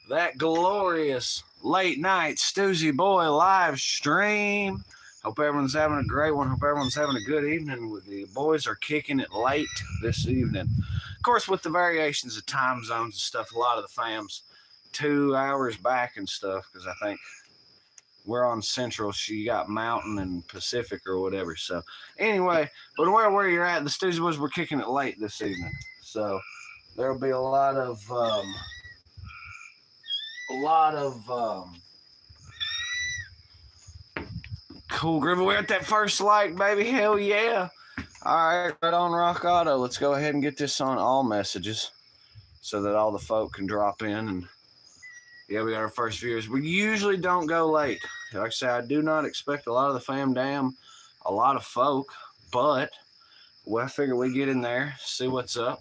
that glorious late night Stoosey Boy live stream. Hope everyone's having a great one. Hope everyone's having a good evening. The boys are kicking it late this evening. Of course, with the variations of time zones and stuff, a lot of the fams 2 hours back and stuff, because I think we're on Central. She got Mountain and Pacific or whatever. So anyway, but where you're at, the Stoosey Boys were kicking it late this evening. So there'll be a lot of cool groove. We're at that first like, baby. Hell yeah. All right, right on Rock Auto. Let's go ahead and get this on all messages so that all the folk can drop in. And yeah, we got our first viewers. We usually don't go late. Like I say, I do not expect a lot of the fam dam, a lot of folk, but I figure we get in there, see what's up.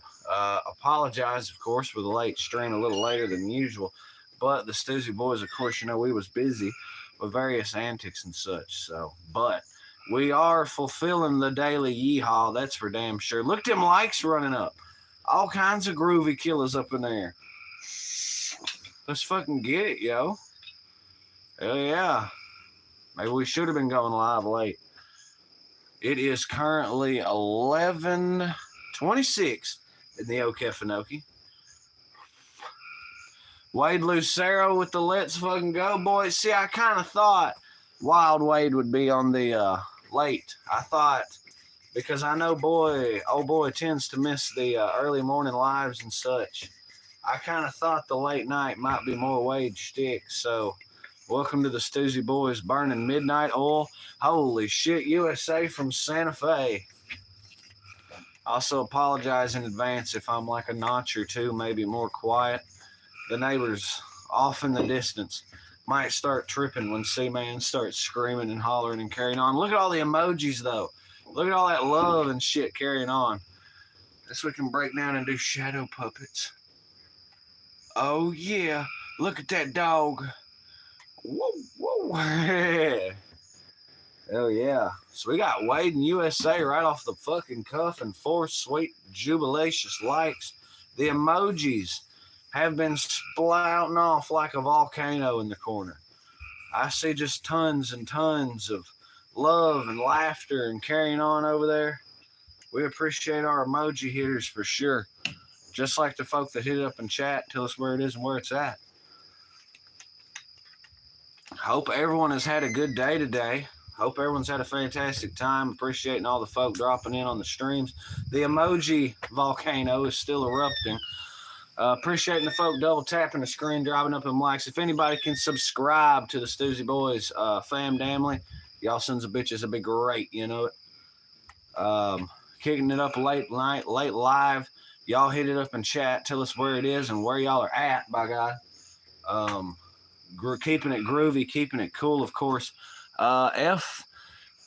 Apologize, of course, for the late stream, a little later than usual. But the Stoosey Boys, of course, we was busy with various antics and such. So, but we are fulfilling the daily yeehaw. That's for damn sure. Look at them likes running up. All kinds of groovy killers up in there. Let's fucking get it, yo. Hell yeah. Maybe we should have been going live late. It is currently 11:26 in the Okefenokee. Wade Lucero with the Let's Fucking Go Boys. See, I kind of thought Wild Wade would be on the late. I thought, because I know old boy tends to miss the early morning lives and such. I kind of thought the late night might be more Wade's shtick. So, welcome to the Stoosey Boys burning midnight oil. Holy shit, USA from Santa Fe. Also apologize in advance if I'm like a notch or two, maybe more quiet. The neighbors off in the distance might start tripping when C-Man starts screaming and hollering and carrying on. Look at all the emojis, though. Look at all that love and shit carrying on. This we can break down and do shadow puppets. Oh, yeah. Look at that dog. Whoa, whoa. Hell yeah. So we got Wade and USA right off the fucking cuff and 4 sweet jubilacious likes. The emojis have been splouting off like a volcano in the corner. I see just tons and tons of love and laughter and carrying on over there. We appreciate our emoji hitters for sure. Just like the folk that hit it up in chat, tell us where it is and where it's at. Hope everyone has had a good day today. Hope everyone's had a fantastic time. Appreciating all the folk dropping in on the streams. The emoji volcano is still erupting. Appreciating the folk double tapping the screen, driving up them likes. If anybody can subscribe to the Stoosey Boys fam damly, y'all sons of bitches would be great, you know it. Kicking it up late night, late live. Y'all hit it up in chat. Tell us where it is and where y'all are at, by God. Keeping it groovy, keeping it cool, of course. F.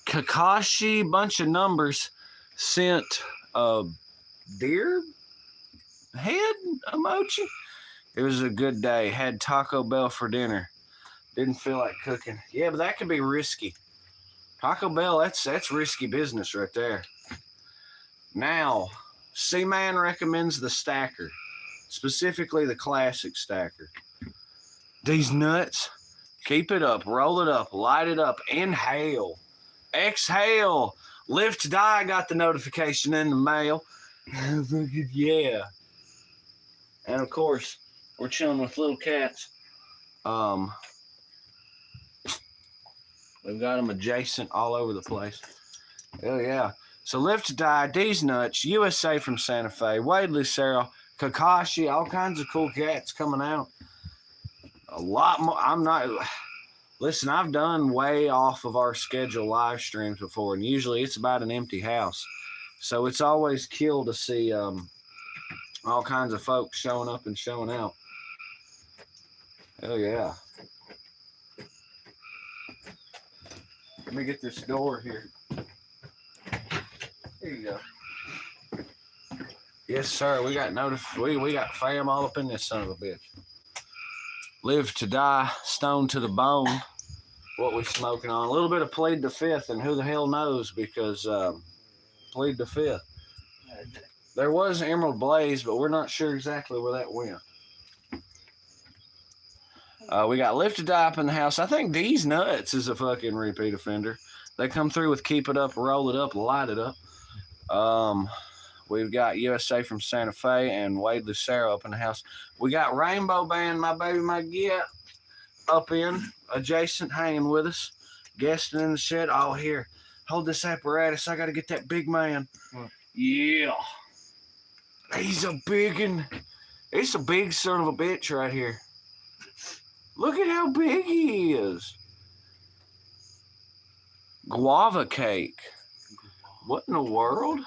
Kakashi, bunch of numbers, sent a deer head emoji. It was a good day. Had Taco Bell for dinner. Didn't feel like cooking. Yeah, but that could be risky. Taco Bell, that's risky business right there. Now, C-Man recommends the stacker, specifically the classic stacker. These nuts, keep it up, roll it up, light it up, inhale, exhale. Lift Die got the notification in the mail. Yeah. And of course, we're chilling with little cats. We've got them adjacent all over the place. Hell yeah. So Lift Die, D's Nuts, USA from Santa Fe, Wade Lucero, Kakashi, all kinds of cool cats coming out. A lot more. Listen, I've done way off of our schedule live streams before, and usually it's about an empty house. So it's always cool to see all kinds of folks showing up and showing out. Hell yeah. Let me get this door here. Here you go. Yes, sir. We got we got fam all up in this son of a bitch. Live to Die, Stone to the Bone. What we smoking on? A little bit of Plead the Fifth, and who the hell knows, because Plead the Fifth. There was Emerald Blaze, but we're not sure exactly where that went. We got Lifted Die up in the house. I think D's Nuts is a fucking repeat offender. They come through with Keep It Up, Roll It Up, Light It Up. We've got USA from Santa Fe and Wade Lucero up in the house. We got Rainbow Band, My Baby, My Get, up in, adjacent, hanging with us. Guesting in the shed. Oh, here. Hold this apparatus. I got to get that big man. Yeah. He's a big one. It's a big son of a bitch right here. Look at how big he is. Guava cake. What in the world?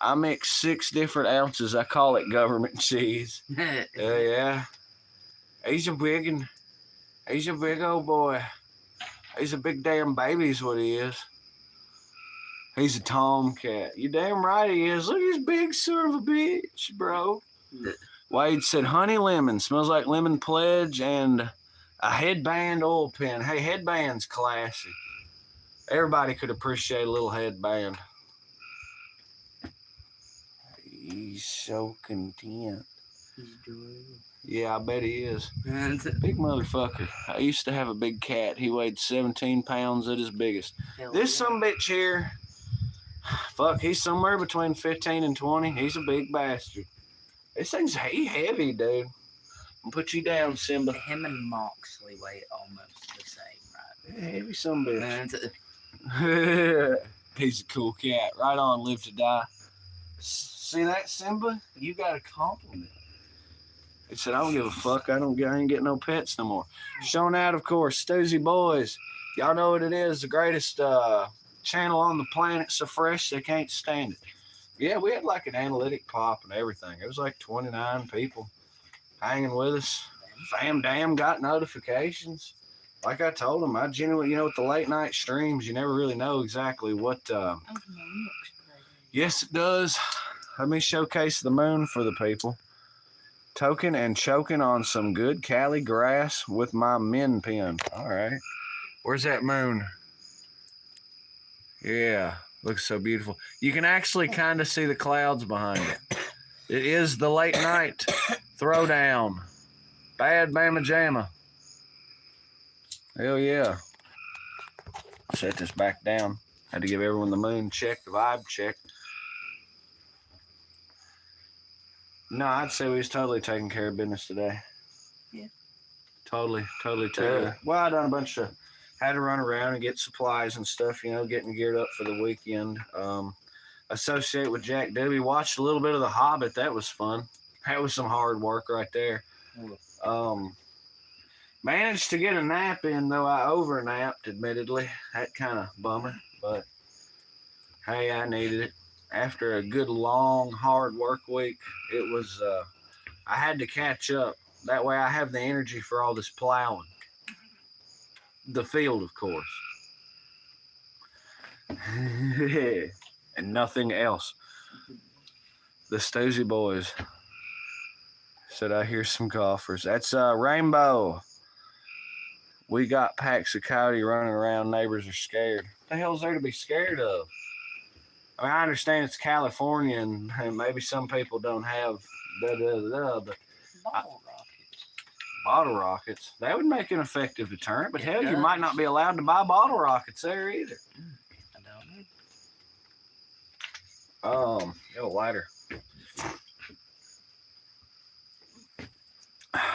I mix 6 different ounces. I call it government cheese. Yeah. He's a big one. He's a big old boy. He's a big damn baby is what he is. He's a tomcat. You damn right he is. Look at this big son of a bitch, bro. Wade said honey lemon. Smells like lemon pledge and a headband oil pen. Hey, headband's classy. Everybody could appreciate a little headband. He's so content. Yeah, I bet he is. Big motherfucker. I used to have a big cat. He weighed 17 pounds at his biggest. This sumbitch here, fuck, he's somewhere between 15 and 20. He's a big bastard. This thing's heavy, dude. I'll put you down, Simba. Him and Moxley weigh almost the same, right? Yeah, heavy sumbitch. He's a cool cat. Right on, Live to Die. See that, Simba? You got a compliment. He said, I don't give a fuck. I ain't getting no pets no more. Shown out, of course, Stoosey Boys. Y'all know what it is. The greatest channel on the planet. So fresh, they can't stand it. Yeah, we had like an analytic pop and everything. It was like 29 people hanging with us. Fam damn got notifications. Like I told them, I genuinely, with the late night streams, you never really know exactly what. Yes, it does. Let me showcase the moon for the people. Token and choking on some good Cali grass with my min pen. All right. Where's that moon? Yeah, looks so beautiful. You can actually kind of see the clouds behind it. It is the late night throwdown. Bad Bama Jamma. Hell yeah. Set this back down. Had to give everyone the moon check, the vibe check. No, I'd say we was totally taking care of business today. Yeah. Totally taking. Well, I done a bunch of, had to run around and get supplies and stuff, getting geared up for the weekend. Associate with Jack Doobie. Watched a little bit of The Hobbit. That was fun. That was some hard work right there. Managed to get a nap in, though I overnapped, admittedly. That kind of bummer, but hey, I needed it. After a good, long, hard work week, it was, I had to catch up. That way I have the energy for all this plowing. The field, of course. And nothing else. The Stoosey Boys said, I hear some golfers. That's Rainbow. We got packs of coyote running around. Neighbors are scared. What the hell is there to be scared of? I mean, I understand it's California and maybe some people don't have but bottle rockets. That would make an effective deterrent, but hell, you might not be allowed to buy bottle rockets there either. I don't know. Yo, lighter.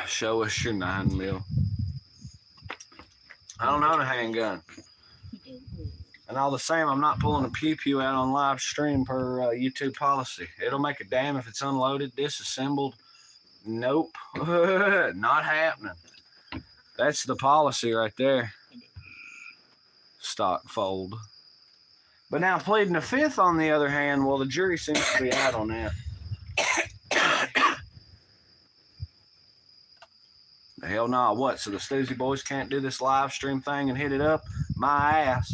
Show us your 9mm. I don't own a handgun. And all the same, I'm not pulling a pew-pew out on live stream per YouTube policy. It'll make a damn if it's unloaded, disassembled. Nope. Not happening. That's the policy right there. Stock fold. But now pleading the fifth, on the other hand, well, the jury seems to be out on that. The hell nah, what? So the Stoosey Boys can't do this live stream thing and hit it up? My ass.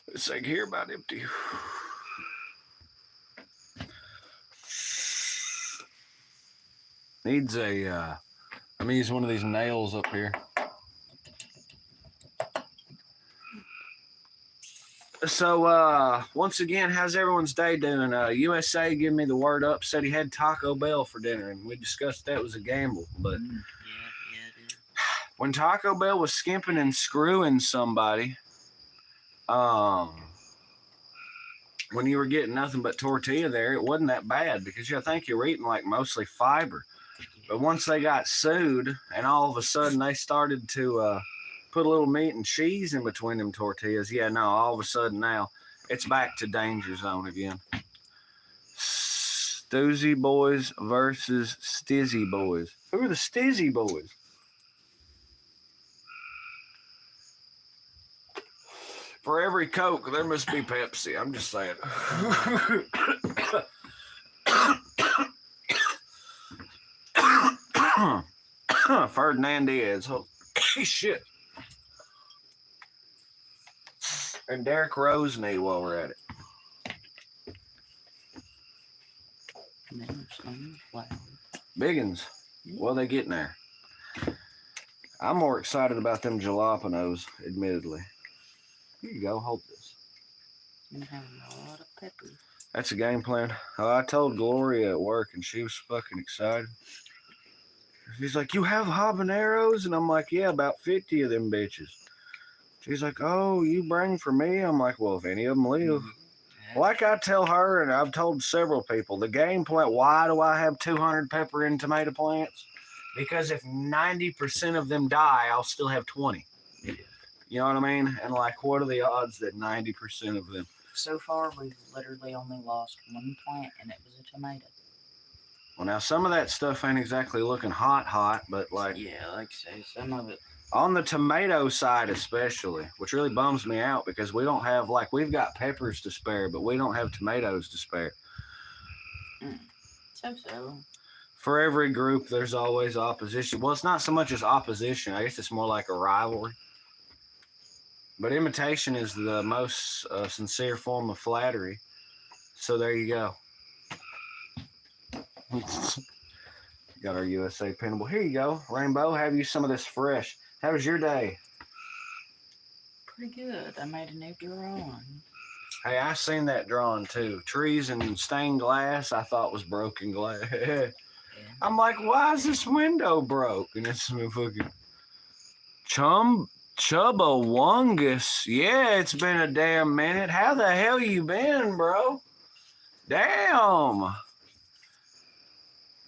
It's like here about empty. Needs a, I'm gonna use one of these nails up here. So once again, how's everyone's day doing? USA gave me the word up, said he had Taco Bell for dinner, and we discussed that was a gamble. But Yeah, dude. when Taco Bell was skimping and screwing somebody, when you were getting nothing but tortilla there, it wasn't that bad because I think you were eating like mostly fiber. But once they got sued, and all of a sudden they started to put a little meat and cheese in between them tortillas, yeah, no, all of a sudden now it's back to danger zone again. Stoosey Boys versus Stizzy Boys. Who are the Stizzy Boys? For every Coke, there must be Pepsi. I'm just saying. Ferdinand Diaz. Holy shit. And Derek Roseney while we're at it. Biggins. Well, they getting there. I'm more excited about them jalapenos, admittedly. Here you go. Hold this. You have a lot of pepper. That's a game plan. I told Gloria at work, and she was fucking excited. She's like, "You have habaneros?" And I'm like, "Yeah, about 50 of them bitches." She's like, "Oh, you bring for me?" I'm like, "Well, if any of them leave." Like I tell her, and I've told several people, the game plan, why do I have 200 pepper and tomato plants? Because if 90% of them die, I'll still have 20. Yeah. You know what I mean? And like, what are the odds that 90% of them? So far, we've literally only lost one plant, and it was a tomato. Well, now some of that stuff ain't exactly looking hot, but like, yeah, like I say, some of it. On the tomato side especially, which really bums me out because we don't have, like, we've got peppers to spare, but we don't have tomatoes to spare. So. For every group, there's always opposition. Well, it's not so much as opposition. I guess it's more like a rivalry. But imitation is the most sincere form of flattery. So there you go. Got our USA pinnable. Here you go, Rainbow. Have you some of this fresh. How was your day? Pretty good. I made a new drawing. Hey, I seen that drawing too. Trees and stained glass. I thought was broken glass. Yeah. I'm like, why is this window broke? And it's fucking Chubbawungus. Yeah, it's been a damn minute. How the hell you been, bro? Damn.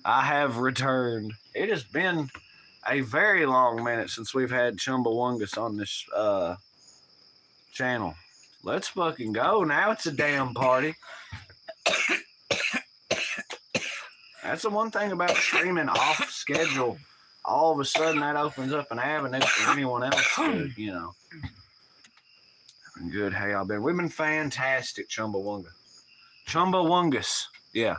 I have returned. It has been a very long minute since we've had Chumbawungus on this channel. Let's fucking go. Now it's a damn party. That's the one thing about streaming off schedule. All of a sudden, that opens up an avenue for anyone else to, you know. Good. Hey, y'all been? We've been fantastic, Chumbawungus. Yeah.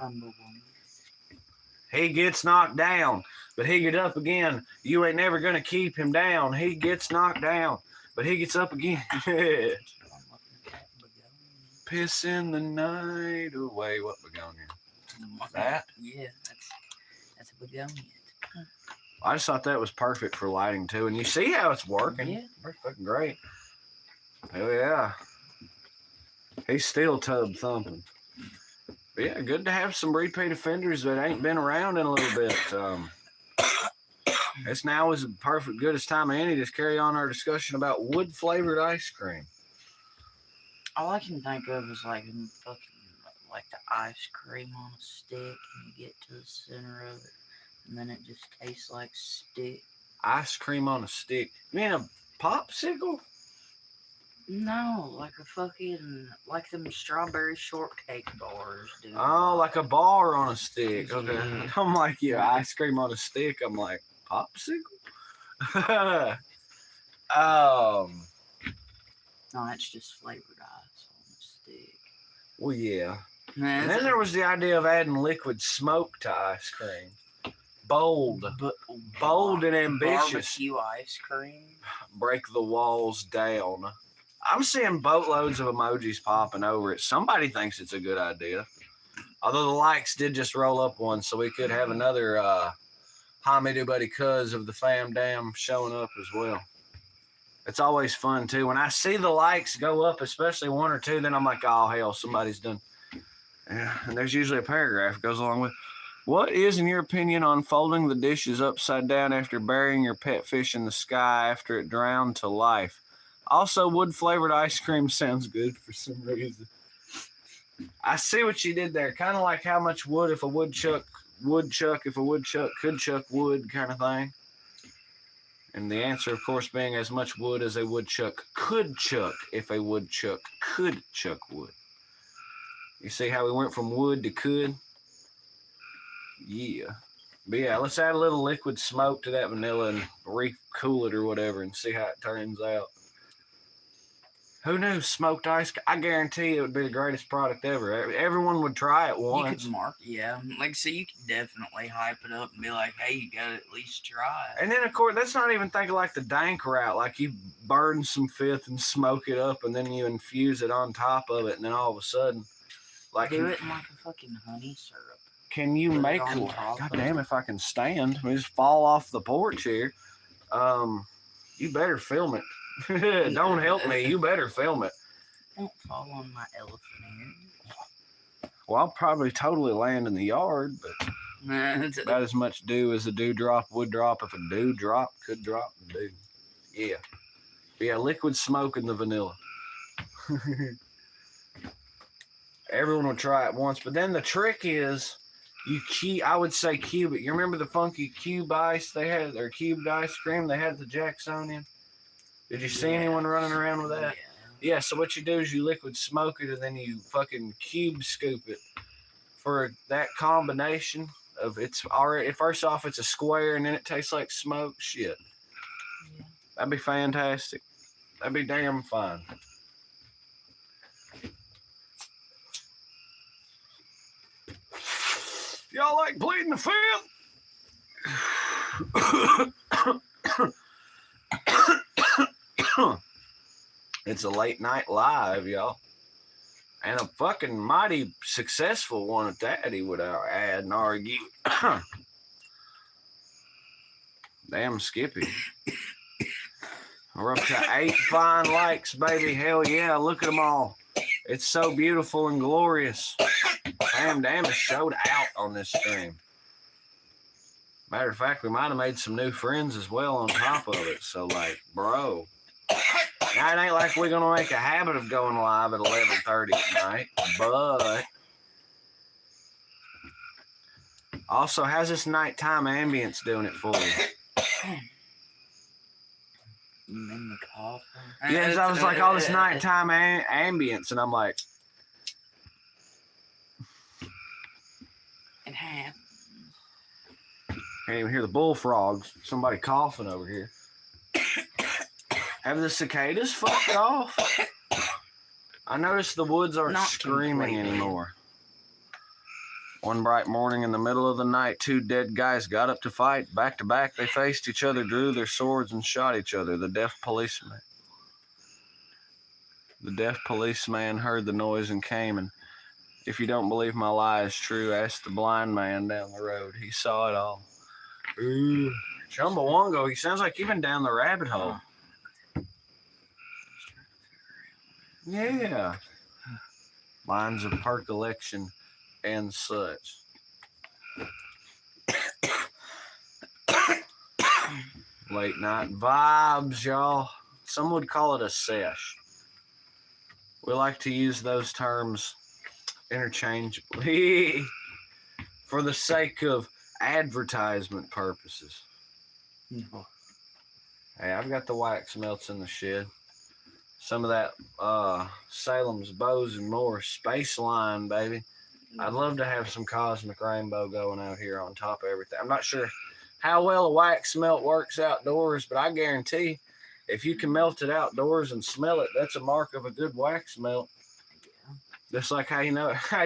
He gets knocked down, but he gets up again. You ain't never going to keep him down. He gets knocked down, but he gets up again. Pissing the night away. What begonia? That? Yeah, that's a begonia. I just thought that was perfect for lighting too. And you see how it's working. Yeah. It's fucking great. Hell yeah. He's still tub thumping. But yeah, good to have some repeat offenders that ain't been around in a little bit. This now is the perfect, goodest time of any to carry on our discussion about wood flavored ice cream. All I can think of is like the ice cream on a stick, and you get to the center of it, and then it just tastes like stick. Ice cream on a stick? You mean a popsicle? No, like like them strawberry shortcake bars, dude. Oh, like a bar on a stick. Okay. Yeah. I'm like, yeah, ice cream on a stick. I'm like, popsicle? No, it's just flavored ice on a stick. Well, yeah. And then there was the idea of adding liquid smoke to ice cream. Bold and ambitious. Barbecue ice cream. Break the walls down. I'm seeing boatloads of emojis popping over it. Somebody thinks it's a good idea. Although the likes did just roll up one, so we could have another Hamidoo Buddy Cuz of the Fam Dam showing up as well. It's always fun too. When I see the likes go up, especially 1 or 2, then I'm like, oh hell, somebody's done. Yeah, and there's usually a paragraph that goes along with. What is, in your opinion, on folding the dishes upside down after burying your pet fish in the sky after it drowned to life? Also, wood-flavored ice cream sounds good for some reason. I see what you did there. Kind of like how much wood if a woodchuck could chuck wood kind of thing. And the answer, of course, being as much wood as a woodchuck could chuck if a woodchuck could chuck wood. You see how we went from wood to could? Yeah. But yeah, let's add a little liquid smoke to that vanilla and recool it or whatever and see how it turns out. Who knew smoked ice? I guarantee it would be the greatest product ever. Everyone would try it once. You could market, yeah. Like, so you could definitely hype it up and be like, hey, you gotta at least try it. And then, of course, that's not even thinking like the dank route. Like, you burn some fifth and smoke it up, and then you infuse it on top of it, and then all of a sudden, like, do it in like a fucking honey syrup. Can you make? God damn, if I can stand, we just fall off the porch here. You better film it. Don't help me. You better film it. Don't fall on my elephant ears. Well, I'll probably totally land in the yard, but about as much dew as a dewdrop would drop if a dewdrop could drop the dew. Yeah. Yeah, liquid smoke in the vanilla. Everyone will try it once, but then the trick is I would say cube it. You remember the funky cube ice they had, or cubed ice cream they had at the Jacksonian? Did you see anyone running around with that? Yeah, so what you do is you liquid smoke it and then you fucking cube scoop it. For that combination of it's already, first off, it's a square and then it tastes like smoke. Shit. Yeah. That'd be fantastic. That'd be damn fine. Y'all like pleading the fifth? It's a late night live, y'all. And a fucking mighty successful one at that, he would add and argue. Damn Skippy. We're up to 8 fine likes, baby. Hell yeah, look at them all. It's so beautiful and glorious. Damn it showed out on this stream. Matter of fact, we might have made some new friends as well on top of it. So, like, bro. Now, it ain't like we're going to make a habit of going live at 11:30 at night, but also, how's this nighttime ambience doing it for you? You mean the coffee? Yes, I was like, all this nighttime ambience, and I'm like, it happens. Can't even hear the bullfrogs. Somebody coughing over here. Have the cicadas fucked off? I noticed the woods aren't screaming anymore. One bright morning in the middle of the night, 2 dead guys got up to fight. Back to back, they faced each other, drew their swords, and shot each other. The deaf policeman heard the noise and came, and if you don't believe my lie is true, ask the blind man down the road. He saw it all. Ooh. Chumbawongo, he sounds like you've been down the rabbit hole. Yeah. Lines of percolation and such. Late night vibes, y'all. Some would call it a sesh. We like to use those terms interchangeably for the sake of advertisement purposes. No. Hey, I've got the wax melts in the shed. Some of that Salem's Bows and More Space Line, baby. I'd love to have some cosmic rainbow going out here on top of everything. I'm not sure how well a wax melt works outdoors, but I guarantee if you can melt it outdoors and smell it, that's a mark of a good wax melt. Yeah. Just like how do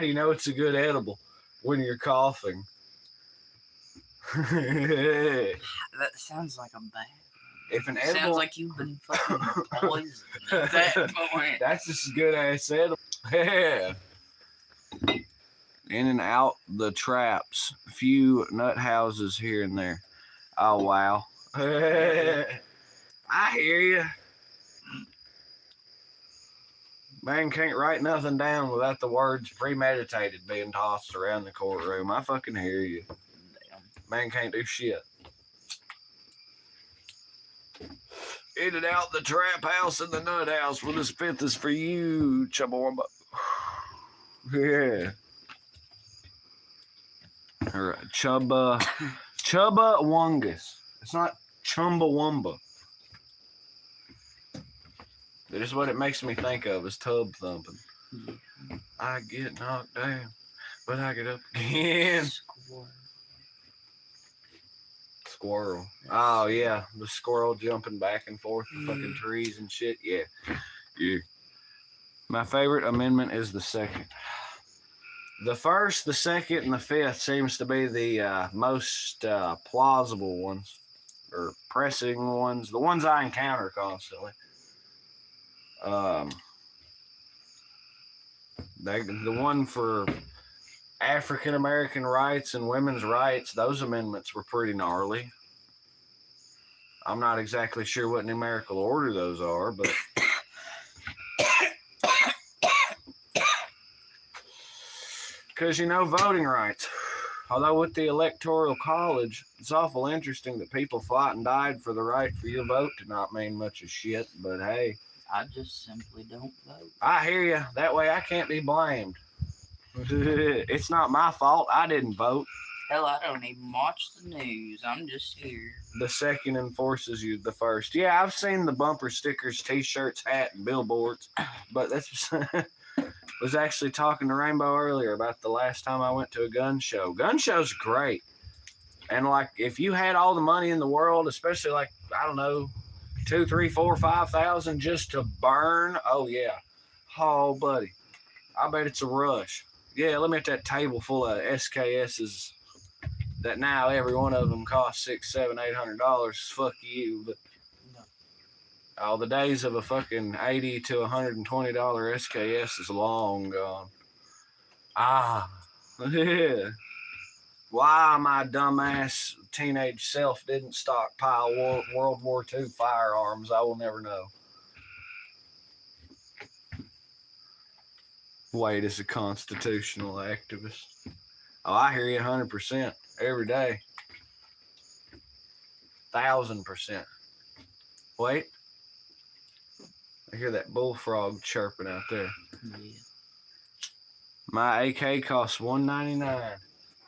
you know it's a good edible when you're coughing? That sounds like a bad. If an edible sounds like you've been fucking poisoned at that point. That's just a good ass edible. Yeah. In and out the traps. Few nut houses here and there. Oh wow. I hear you. Man can't write nothing down without the words premeditated being tossed around the courtroom. I fucking hear you. Damn. Man can't do shit. In and out the trap house and the nut house. Well, this fifth is for you, Chumbawamba. Yeah. All right, Chumbawungus. It's not Chumbawamba. Just what it makes me think of is tub thumping. Yeah. I get knocked down, but I get up again. Squirrel. Oh yeah, the squirrel jumping back and forth the fucking trees and shit. Yeah. Yeah. My favorite amendment is the second. The first, the second, and the fifth seems to be the most plausible ones, or pressing ones, the ones I encounter constantly. The one for African American rights and women's rights, those amendments were pretty gnarly. I'm not exactly sure what numerical order those are, but because voting rights. Although with the Electoral College, it's awful interesting that people fought and died for the right for your vote to not mean much of shit, but hey. I just simply don't vote. I hear you. That way I can't be blamed. It's not my fault. I didn't vote. Hell, I don't even watch the news. I'm just here. The second enforces you the first. Yeah, I've seen the bumper stickers, t-shirts, hat, and billboards, but that's was actually talking to Rainbow earlier about the last time I went to a gun show. Gun shows great. And like if you had all the money in the world, especially like, I don't know, 2, 3, 4, 5,000 just to burn. Oh yeah. Oh buddy. I bet it's a rush. Yeah, let me at that table full of SKSs that now every one of them costs $600, $700, $800. Fuck you, but all the days of a fucking $80 to $120 SKS is long gone. Yeah. Why my dumbass teenage self didn't stockpile World War II firearms, I will never know. Wade is a constitutional activist. Oh, I hear you 100% every day. 1,000%. Wait. I hear that bullfrog chirping out there. Yeah. My AK costs $199.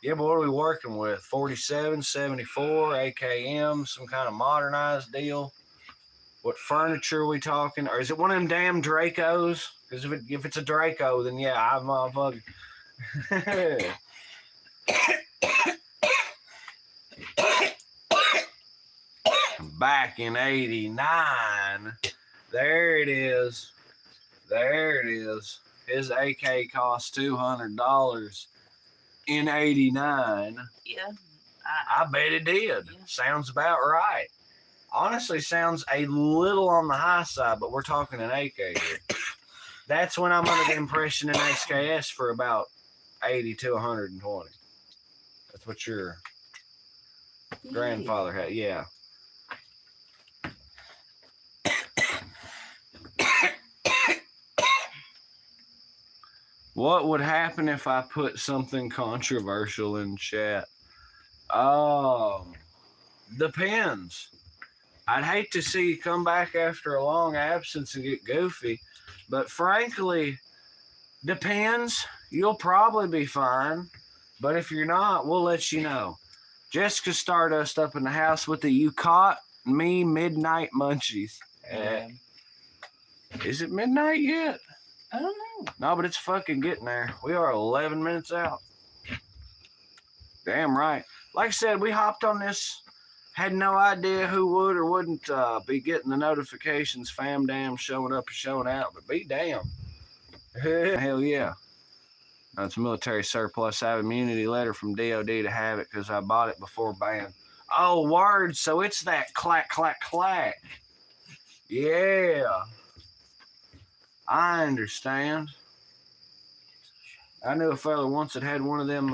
Yeah, but what are we working with? 47, 74, AKM, some kind of modernized deal? What furniture are we talking? Or is it one of them damn Dracos? Because if it's a Draco, then yeah, I'm motherfucking. Back in '89, there it is. There it is. His AK cost $200 in '89. Yeah. I bet it did. Yeah. Sounds about right. Honestly, sounds a little on the high side, but we're talking an AK here. That's when I'm under the impression an SKS for about 80 to 120. That's what your grandfather had. Yeah. What would happen if I put something controversial in chat? Depends. I'd hate to see you come back after a long absence and get goofy, but frankly, depends. You'll probably be fine, but if you're not, we'll let you know. Jessica Stardust up in the house with the "You Caught Me Midnight Munchies." Yeah. Is it midnight yet? I don't know. No, but it's fucking getting there. We are 11 minutes out. Damn right. Like I said, we hopped on this. Had no idea who would or wouldn't be getting the notifications. Fam damn showing up and showing out. But be damn. Hell yeah. That's military surplus. I have immunity letter from DOD to have it because I bought it before ban. Oh, word. So it's that clack, clack, clack. Yeah. I understand. I knew a fella once that had one of them,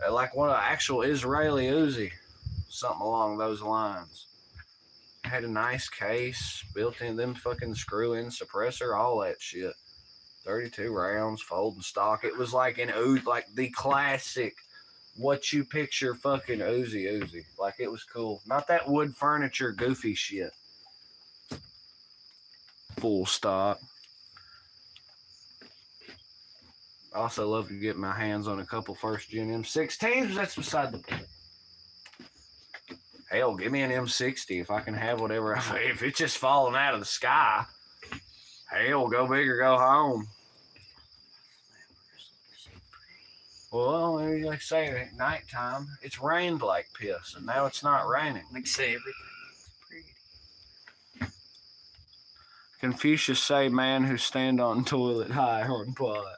like one of the actual Israeli Uzi. Something along those lines. Had a nice case, built in them fucking screw-in suppressor, all that shit. 32 rounds, folding stock. It was like an Uzi, like the classic, what you picture fucking Uzi. Like, it was cool. Not that wood furniture goofy shit. Full stock. I also love to get my hands on a couple first gen M16s, but that's beside the point. Hell, give me an M60 if I can have whatever. If it's just falling out of the sky, hell, go big or go home. Well, like I say, at nighttime, it's rained like piss, and now it's not raining. Like say, everything looks pretty. Confucius say, man who stand on toilet high on pot.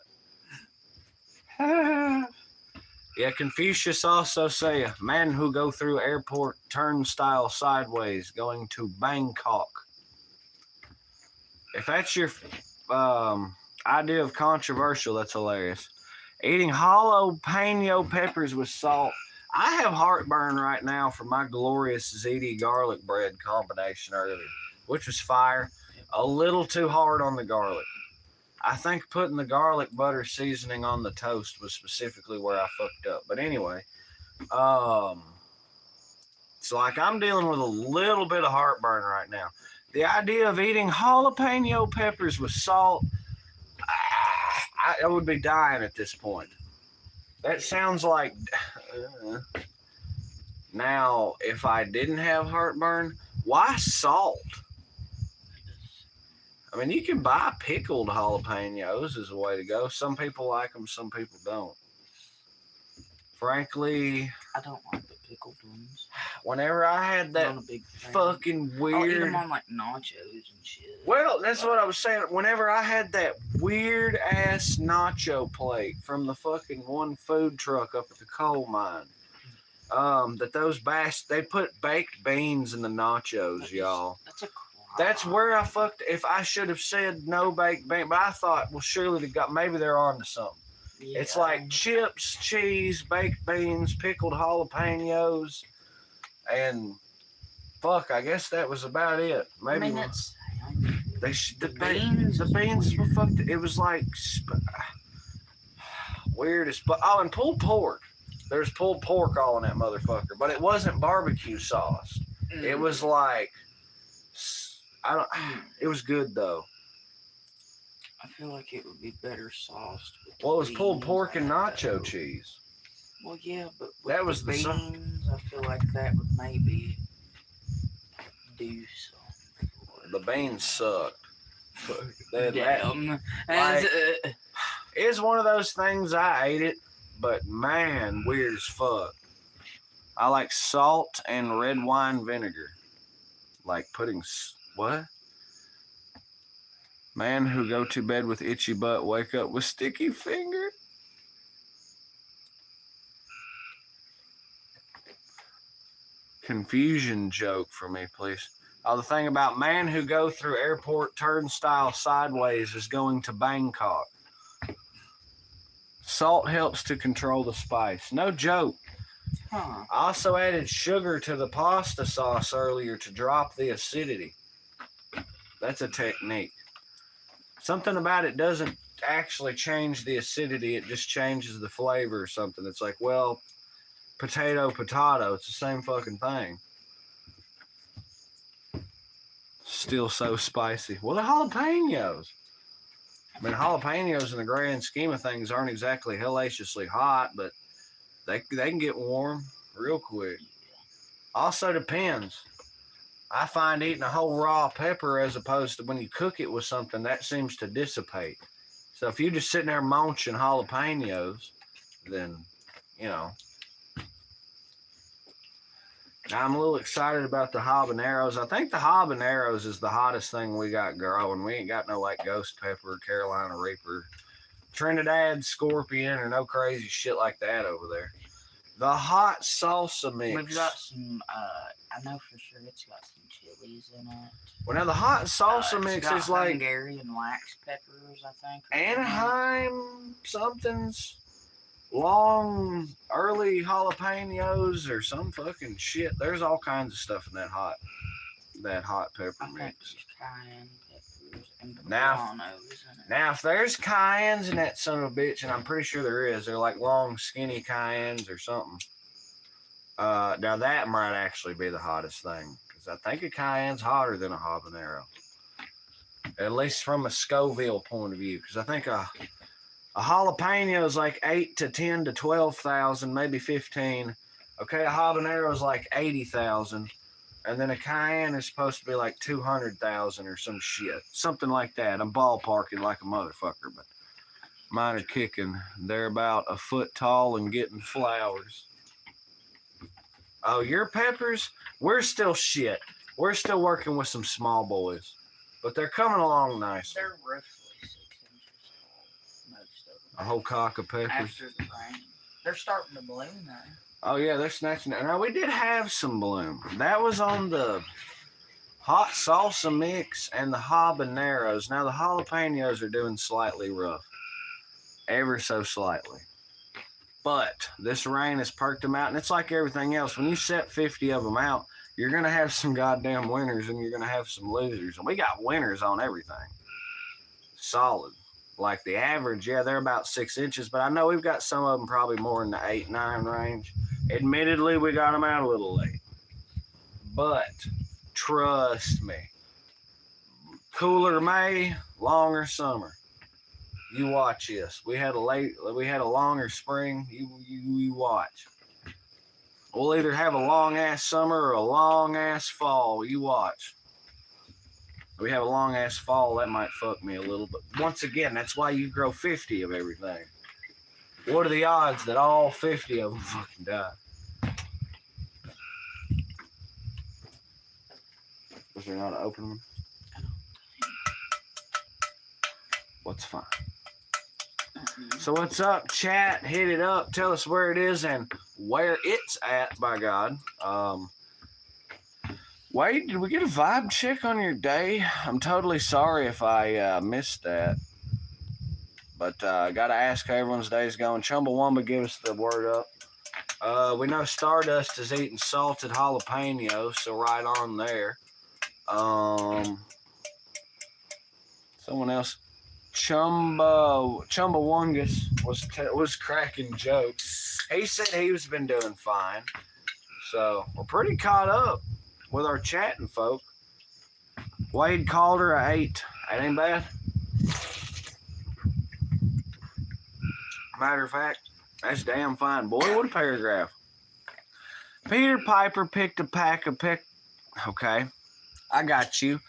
Yeah, Confucius also say, man who go through airport turnstile sideways going to Bangkok. If that's your idea of controversial, that's hilarious. Eating jalapeno peppers with salt. I have heartburn right now from my glorious ziti garlic bread combination earlier, which was fire. A little too hard on the garlic. I think putting the garlic butter seasoning on the toast was specifically where I fucked up. But anyway, it's like I'm dealing with a little bit of heartburn right now. The idea of eating jalapeno peppers with salt, I would be dying at this point. That sounds like... Now, if I didn't have heartburn, why salt? I mean, you can buy pickled jalapenos as a way to go. Some people like them, some people don't. Frankly, I don't like the pickled ones. Whenever I had that fucking weird... I'll eat them on like nachos and shit. Well, that's what I was saying. Whenever I had that weird ass nacho plate from the fucking one food truck up at the coal mine, that those they put baked beans in the nachos, y'all. That's a That's where I fucked. If I should have said no baked bean, but I thought, well, surely maybe they're on to something. Yeah. It's like chips, cheese, baked beans, pickled jalapenos, and fuck, I guess that was about it. Maybe I mean, the beans were fucked. It was like weird as fuck. Oh, and pulled pork. There's pulled pork all in that motherfucker, but it wasn't barbecue sauce. It was like. It was good though. I feel like it would be better sauced. Well, it was pulled pork and nacho cheese. Well, yeah, but with that was the beans, I feel like that would maybe do something. The beans sucked. Damn. It's one of those things. I ate it, but man, weird as fuck. I like salt and red wine vinegar. Like putting... What? Man who go to bed with itchy butt, wake up with sticky finger. Confusion joke for me, please. Oh, the thing about man who go through airport turnstile sideways is going to Bangkok. Salt helps to control the spice. No joke. Huh. I also added sugar to the pasta sauce earlier to drop the acidity. That's a technique. Something about it doesn't actually change the acidity. It just changes the flavor or something. It's like, well, potato. It's the same fucking thing. Still so spicy. Well, the jalapenos. I mean, jalapenos in the grand scheme of things aren't exactly hellaciously hot, but they can get warm real quick. Also depends. I find eating a whole raw pepper as opposed to when you cook it with something, that seems to dissipate. So if you're just sitting there munching jalapenos, then, you know. I'm a little excited about the habaneros. I think the habaneros is the hottest thing we got growing. We ain't got no like ghost pepper, Carolina Reaper, Trinidad Scorpion, or no crazy shit like that over there. The hot salsa mix. We've got some, I know for sure it's got some chilies in it. Well, now the hot salsa mix is like Hungarian wax peppers, I think. Anaheim something's long early jalapenos or some fucking shit. There's all kinds of stuff in that hot pepper mix. Cayenne pepper. and Now, Cabanos in it. Now, if there's cayennes in that son of a bitch, and I'm pretty sure there is, they're like long, skinny cayennes or something. Now that might actually be the hottest thing, because I think a cayenne's hotter than a habanero, at least from a Scoville point of view. Because I think a jalapeno is like 8 to 10 to 12,000, maybe 15. Okay, a habanero is like 80,000. And then a cayenne is supposed to be like 200,000 or some shit. Something like that. I'm ballparking like a motherfucker, but mine are kicking. They're about a foot tall and getting flowers. Oh, your peppers? We're still shit. We're still working with some small boys. But they're coming along nice. They're roughly 6 inches tall, most of them. A whole cock of peppers. After the rain. They're starting to bloom though. Oh, yeah, they're snatching it. Now, we did have some bloom. That was on the hot salsa mix and the habaneros. Now, the jalapenos are doing slightly rough. Ever so slightly. But this rain has perked them out, and it's like everything else. When you set 50 of them out, you're going to have some goddamn winners, and you're going to have some losers. And we got winners on everything. Solid. Like the average, yeah, they're about 6 inches, but I know we've got some of them probably more in the 8, 9 range. Admittedly, we got them out a little late. But trust me, cooler May, longer summer. You watch this. We had a longer spring. You watch. We'll either have a long ass summer or a long ass fall. You watch. We have a long ass fall, that might fuck me a little, but once again, that's why you grow 50 of everything. What are the odds that all 50 of them fucking die? Was there not an open one? What's fine? So what's up, chat? Hit it up. Tell us where it is and where it's at, by God. Wade, did we get a vibe check on your day? I'm totally sorry if I missed that. But got to ask how everyone's day is going. Chumbawamba, give us the word up. We know Stardust is eating salted jalapenos, so right on there. Someone else. Chumbawungus was cracking jokes. He said he's been doing fine. So we're pretty caught up with our chatting folk. Wade called her a 8. That ain't bad. Matter of fact, that's damn fine. Boy, what a paragraph. Peter Piper picked a pack of Okay, I got you.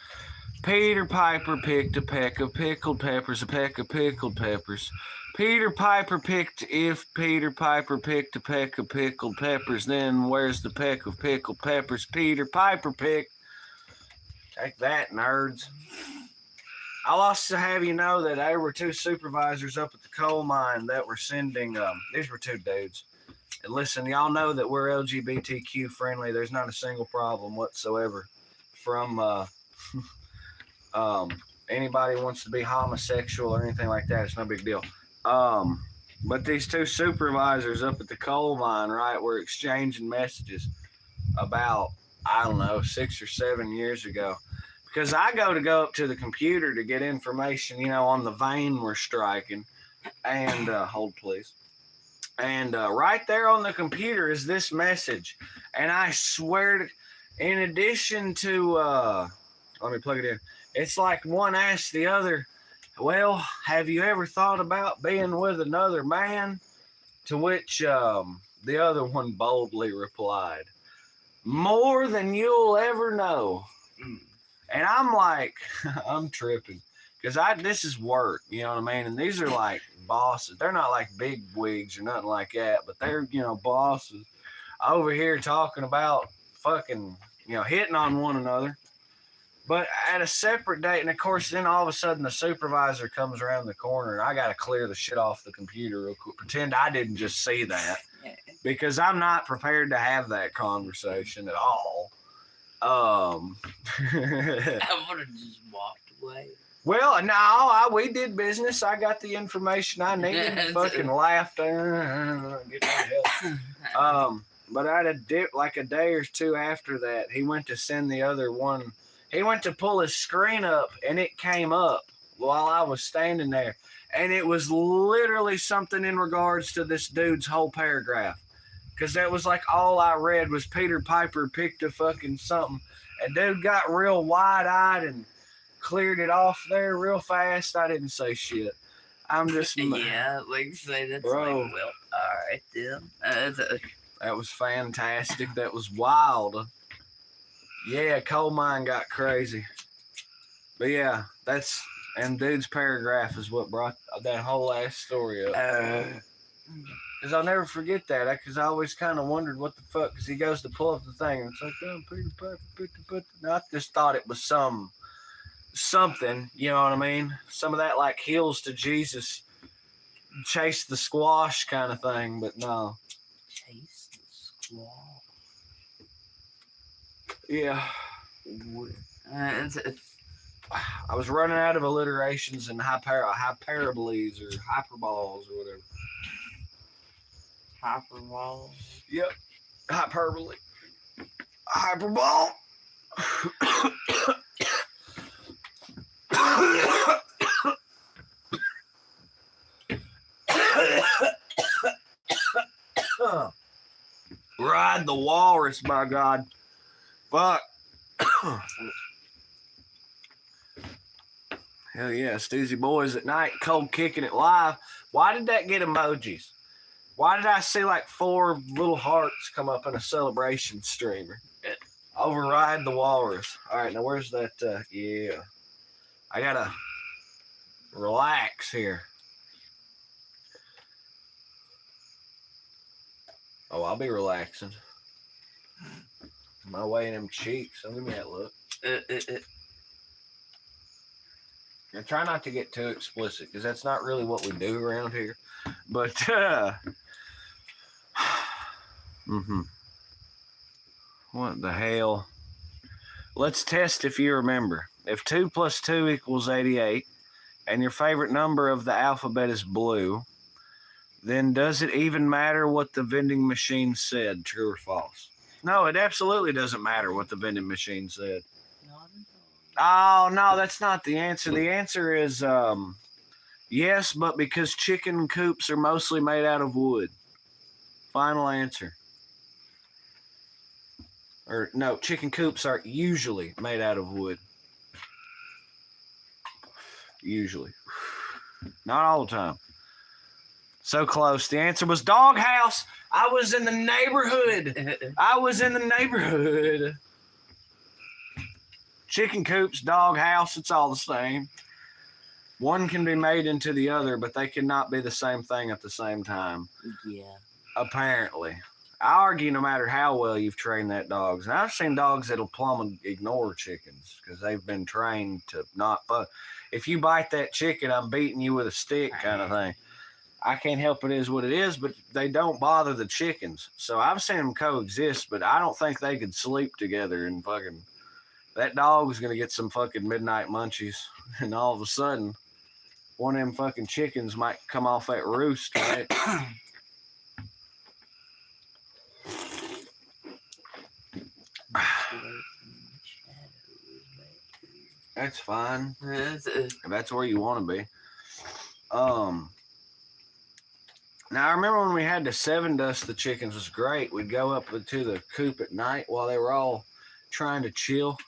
Peter Piper picked a peck of pickled peppers, a peck of pickled peppers. Peter Piper picked, if Peter Piper picked a peck of pickled peppers, then where's the peck of pickled peppers Peter Piper picked? Take that, nerds. I'll also have you know that there were 2 supervisors up at the coal mine that were sending, these were 2 dudes. And listen, y'all know that we're LGBTQ friendly. There's not a single problem whatsoever from, anybody wants to be homosexual or anything like that. It's no big deal. But these 2 supervisors up at the coal mine, right, were exchanging messages about, I don't know, 6 or 7 years ago. Because I go up to the computer to get information, on the vein we're striking. And, hold please. And right there on the computer is this message. And I swear, in addition to, let me plug it in. It's like one asked the other, well, have you ever thought about being with another man? To which the other one boldly replied, more than you'll ever know. And I'm like, I'm tripping. Because this is work, you know what I mean? And these are like bosses. They're not like big wigs or nothing like that, but they're, bosses over here talking about fucking, hitting on one another. But at a separate date, and of course, then all of a sudden the supervisor comes around the corner, and I got to clear the shit off the computer real quick. Pretend I didn't just see that, because I'm not prepared to have that conversation at all. I would have just walked away. Well, no, we did business. I got the information I needed. Fucking laughed. Get my help. But I had a day or 2 after that. He went to send the other one He went to pull his screen up, and it came up while I was standing there. And it was literally something in regards to this dude's whole paragraph. Because that was like all I read was Peter Piper picked a fucking something. And dude got real wide-eyed and cleared it off there real fast. I didn't say shit. I'm just... Yeah, like say that's Bro. like, well, alright then. That was fantastic. That was wild. Yeah, coal mine got crazy. But yeah, that's... And dude's paragraph is what brought that whole ass story up. Because I'll never forget that. Because I always kind of wondered what the fuck. Because he goes to pull up the thing. And it's like, oh, Peter Piper. I just thought it was something. You know what I mean? Some of that like heels to Jesus. Chase the squash kind of thing. But no. Chase the squaw. Yeah. I was running out of alliterations and hyperboles or hyperboles or whatever. Hyperbole. Yep. Hyperbole. Hyperbole. Ride the walrus, my God. Fuck. Hell yeah, Stoosey Boys at night, cold kicking it live. Why did that get emojis? Why did I see like 4 little hearts come up in a celebration streamer? Override the walrus. All right, now where's that? Yeah. I gotta relax here. Oh, I'll be relaxing. My way in them cheeks. Don't give me that look. Now, try not to get too explicit because that's not really what we do around here. But, what the hell? Let's test if you remember. If 2 plus 2 equals 88 and your favorite number of the alphabet is blue, then does it even matter what the vending machine said, true or false? No, it absolutely doesn't matter what the vending machine said. Oh, no, that's not the answer. The answer is yes, but because chicken coops are mostly made out of wood. Final answer. Or, no, chicken coops are usually made out of wood. Usually. Not all the time. So close. The answer was doghouse. I was in the neighborhood. Chicken coops, doghouse, it's all the same. One can be made into the other, but they cannot be the same thing at the same time. Yeah. Apparently. I argue no matter how well you've trained that dogs. And I've seen dogs that'll plumb ignore chickens because they've been trained to not fuck. If you bite that chicken, I'm beating you with a stick kind of thing. I can't help it is what it is, but they don't bother the chickens. So I've seen them coexist, but I don't think they could sleep together and fucking... That dog's going to get some fucking midnight munchies. And all of a sudden, one of them fucking chickens might come off that roost, right? That's fine. That's where you want to be. Now, I remember when we had to 7 dust the chickens was great. We'd go up to the coop at night while they were all trying to chill.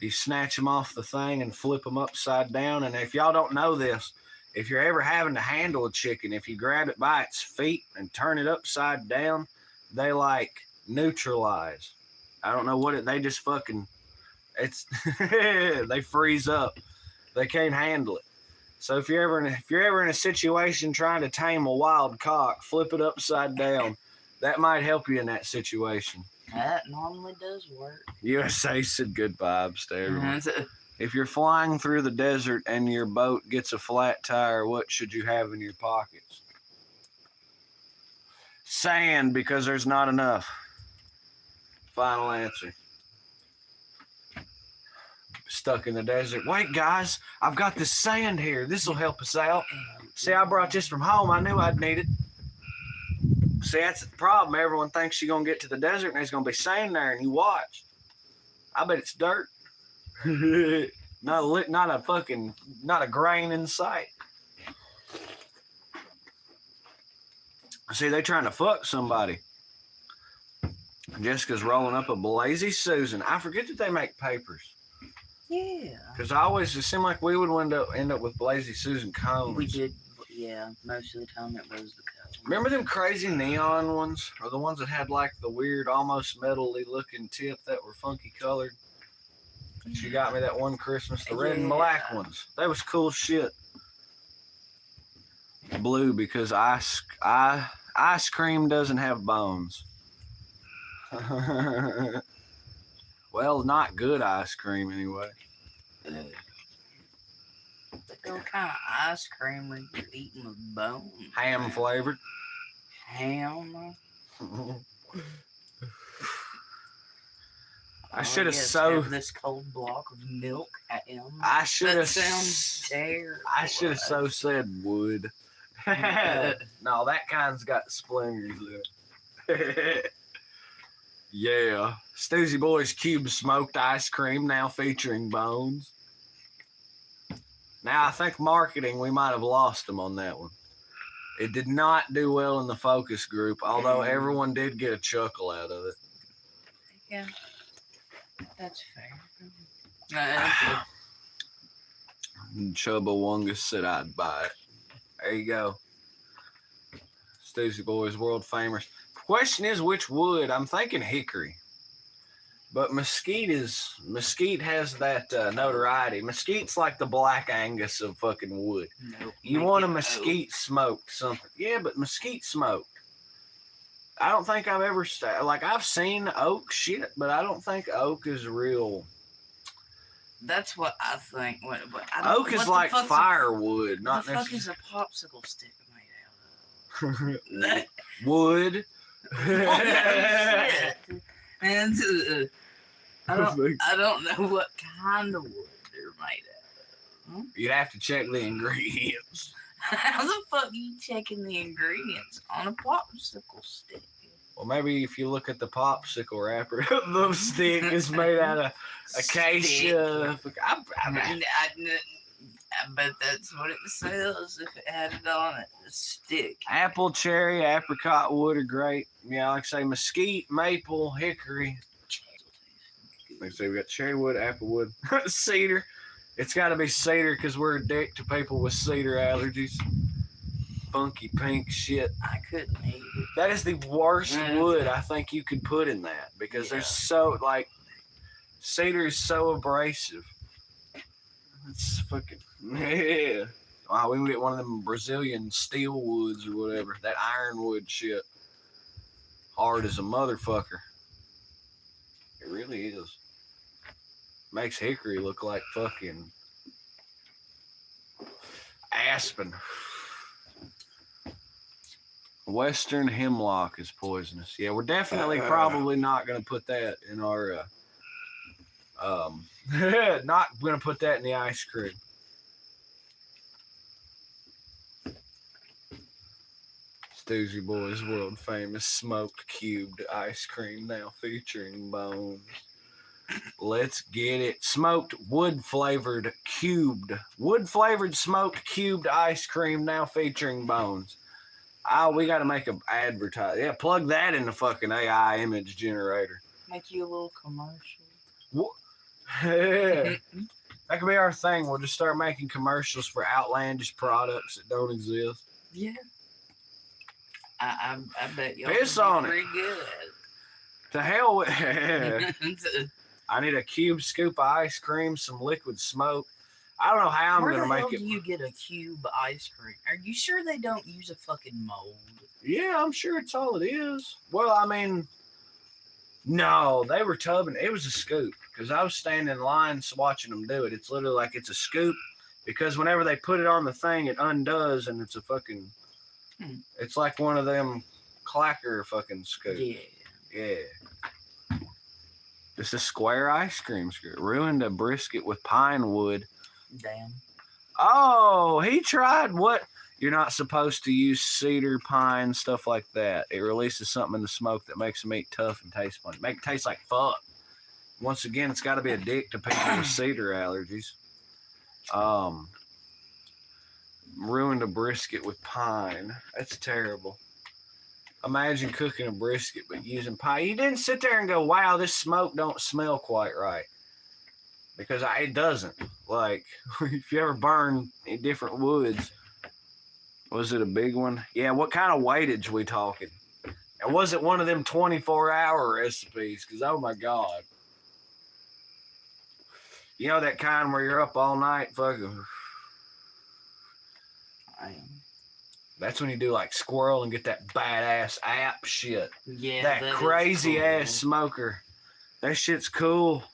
You snatch them off the thing and flip them upside down. And if y'all don't know this, if you're ever having to handle a chicken, if you grab it by its feet and turn it upside down, they like neutralize. I don't know what they just fucking, it's, they freeze up. They can't handle it. So if you're ever in a situation trying to tame a wild cock, flip it upside down. That might help you in that situation. That normally does work. USA said good vibes to everyone. If you're flying through the desert and your boat gets a flat tire, what should you have in your pockets? Sand, because there's not enough. Final answer. Stuck in the desert. Wait, guys, I've got this sand here. This will help us out. See, I brought this from home. I knew I'd need it. See, that's the problem. Everyone thinks you're going to get to the desert and there's going to be sand there, and you watch. I bet it's dirt. not a grain in sight. See, they trying to fuck somebody. Jessica's rolling up a Blazy Susan. I forget that they make papers. Yeah. Because it seemed like we would end up with Blazy Susan cones. We did, yeah. Most of the time it was the cone. Remember them crazy neon ones? Or the ones that had like the weird, almost metal-y looking tip that were funky colored? She got me that one Christmas, the red and black ones. They was cool shit. Blue because ice cream doesn't have bones. Well, not good ice cream anyway. What kind of ice cream are you eating with bones? Ham flavored. Ham? I should have have this cold block of milk at him. I should have. Sounds terrible. I should have said wood. No, that kind's got splinters in it. Yeah. Stoosey Boys cube smoked ice cream now featuring bones. Now, I think marketing, we might have lost them on that one. It did not do well in the focus group, although everyone did get a chuckle out of it. Yeah. That's fair. Chubba Wungus said I'd buy it. There you go. Stoosey Boys, world famous. Question is which wood? I'm thinking hickory. But mesquite has that notoriety. Mesquite's like the Black Angus of fucking wood. Nope. You want a mesquite smoked something. Yeah, but mesquite smoked. I don't think I've ever I've seen oak shit, but I don't think oak is real. That's what I think. Oak is like firewood, not necessarily. What the fuck is a popsicle stick made out of? Wood. And I don't know what kind of wood they're made out of. You'd have to check the ingredients. How the fuck are you checking the ingredients on a popsicle stick? Well, maybe if you look at the popsicle wrapper, the stick is made out of acacia. I bet that's what it says if it had it on it. A stick. Apple, cherry, apricot wood are great. Yeah, like I say, mesquite, maple, hickory. Like I say, we got cherry wood, apple wood, cedar. It's got to be cedar because we're a dick to people with cedar allergies. Funky pink shit. I couldn't eat it. That is the worst wood I think you could put in that because there's so, cedar is so abrasive. It's fucking, yeah. Wow, we can get one of them Brazilian steel woods or whatever. That ironwood shit. Hard as a motherfucker. It really is. Makes hickory look like fucking aspen. Western hemlock is poisonous. Yeah, we're definitely probably not going to put that in our, not going to put that in the ice cream. Stoosey Boys world famous smoked cubed ice cream now featuring bones. Let's get it. Smoked wood flavored smoked cubed ice cream now featuring bones. We got to make an advertise. Yeah, plug that in the fucking AI image generator. Make you a little commercial. What? Yeah. That could be our thing. We'll just start making commercials for outlandish products that don't exist. Yeah. I bet y'all piss on pretty it. Good. To hell with I need a cube scoop of ice cream, some liquid smoke. I don't know how I'm going to make it. Where do you get a cube ice cream? Are you sure they don't use a fucking mold? Yeah, I'm sure it's all it is. Well, I mean, no, they were tubbing. It was a scoop because I was standing in line watching them do it. It's literally like it's a scoop because whenever they put it on the thing, it undoes and it's a fucking, it's like one of them clacker fucking scoops. Yeah. It's a square ice cream scoop. Ruined a brisket with pine wood. Damn. Oh, he tried what? You're not supposed to use cedar, pine, stuff like that. It releases something in the smoke that makes the meat tough and taste funny. Make it taste like fuck. once again, it's got to be a dick to people with cedar allergies. Ruined a brisket with pine. That's terrible. Imagine cooking a brisket but using pine. You didn't sit there and go, wow, this smoke don't smell quite right. Because it doesn't. Like, if you ever burn in different woods, was it a big one? Yeah, what kind of weightage we talking? And was it one of them 24-hour recipes? Because, oh my God. You know that kind where you're up all night fucking... I am. That's when you do like squirrel and get that badass app shit. Yeah, that crazy cool. ass smoker. That shit's cool.